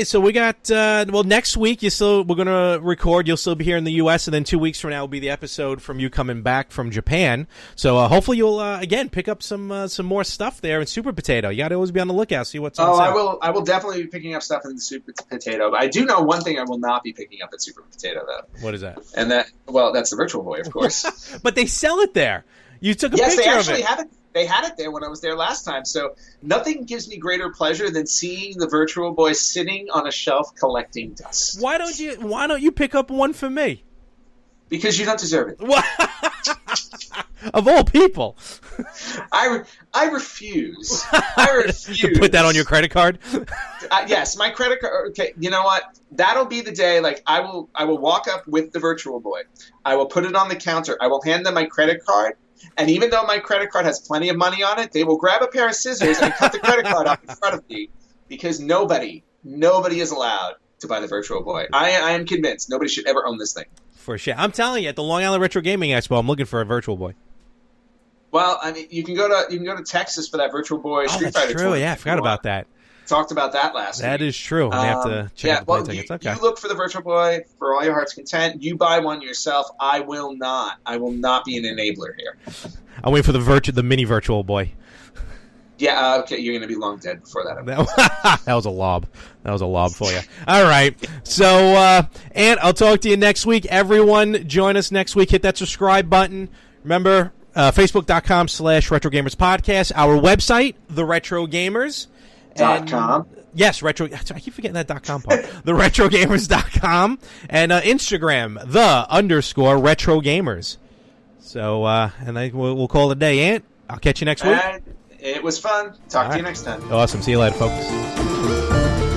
so we got next week we're gonna record. You'll still be here in the U.S., and then 2 weeks from now will be the episode from you coming back from Japan. So hopefully you'll again pick up some more stuff there in Super Potato. You got to always be on the lookout, see what's on sale. I will definitely be picking up stuff in the Super Potato. But I do know one thing I will not be picking up at Super Potato though. What is that? And that's the Virtual Boy, of course. But they sell it there. You took a yes, picture they of it. actually have it. They had it there when I was there last time, so nothing gives me greater pleasure than seeing the Virtual Boy sitting on a shelf collecting dust. Why don't you pick up one for me? Because you don't deserve it. Of all people. I refuse. I refuse. To put that on your credit card? Yes, my credit card. Okay, you know what? That'll be the day. Like I will walk up with the Virtual Boy. I will put it on the counter. I will hand them my credit card. And even though my credit card has plenty of money on it, they will grab a pair of scissors and cut the credit card off in front of me because nobody is allowed to buy the Virtual Boy. I am convinced nobody should ever own this thing. For sure. I'm telling you, at the Long Island Retro Gaming Expo, I'm looking for a Virtual Boy. Well, I mean, you can go to Texas for that Virtual Boy Street Fighter. True. Yeah, I forgot about that. Talked about that last week. That is true. I have to check out the plane tickets. Okay. You look for the Virtual Boy for all your heart's content. You buy one yourself. I will not. I will not be an enabler here. I'm waiting for the mini Virtual Boy. Yeah, okay, you're going to be long dead before that. That was a lob. That was a lob for you. All right. So, Ant, I'll talk to you next week. Everyone, join us next week. Hit that subscribe button. Remember, Facebook.com/RetroGamersPodcast. Our website, The Retro Gamers. .com. Yes, retro. I keep forgetting that .com part. TheRetroGamers.com and Instagram, _RetroGamers. So, and we'll call it a day, Ant. I'll catch you next week. It was fun. Talk to you next time. Awesome. See you later, folks.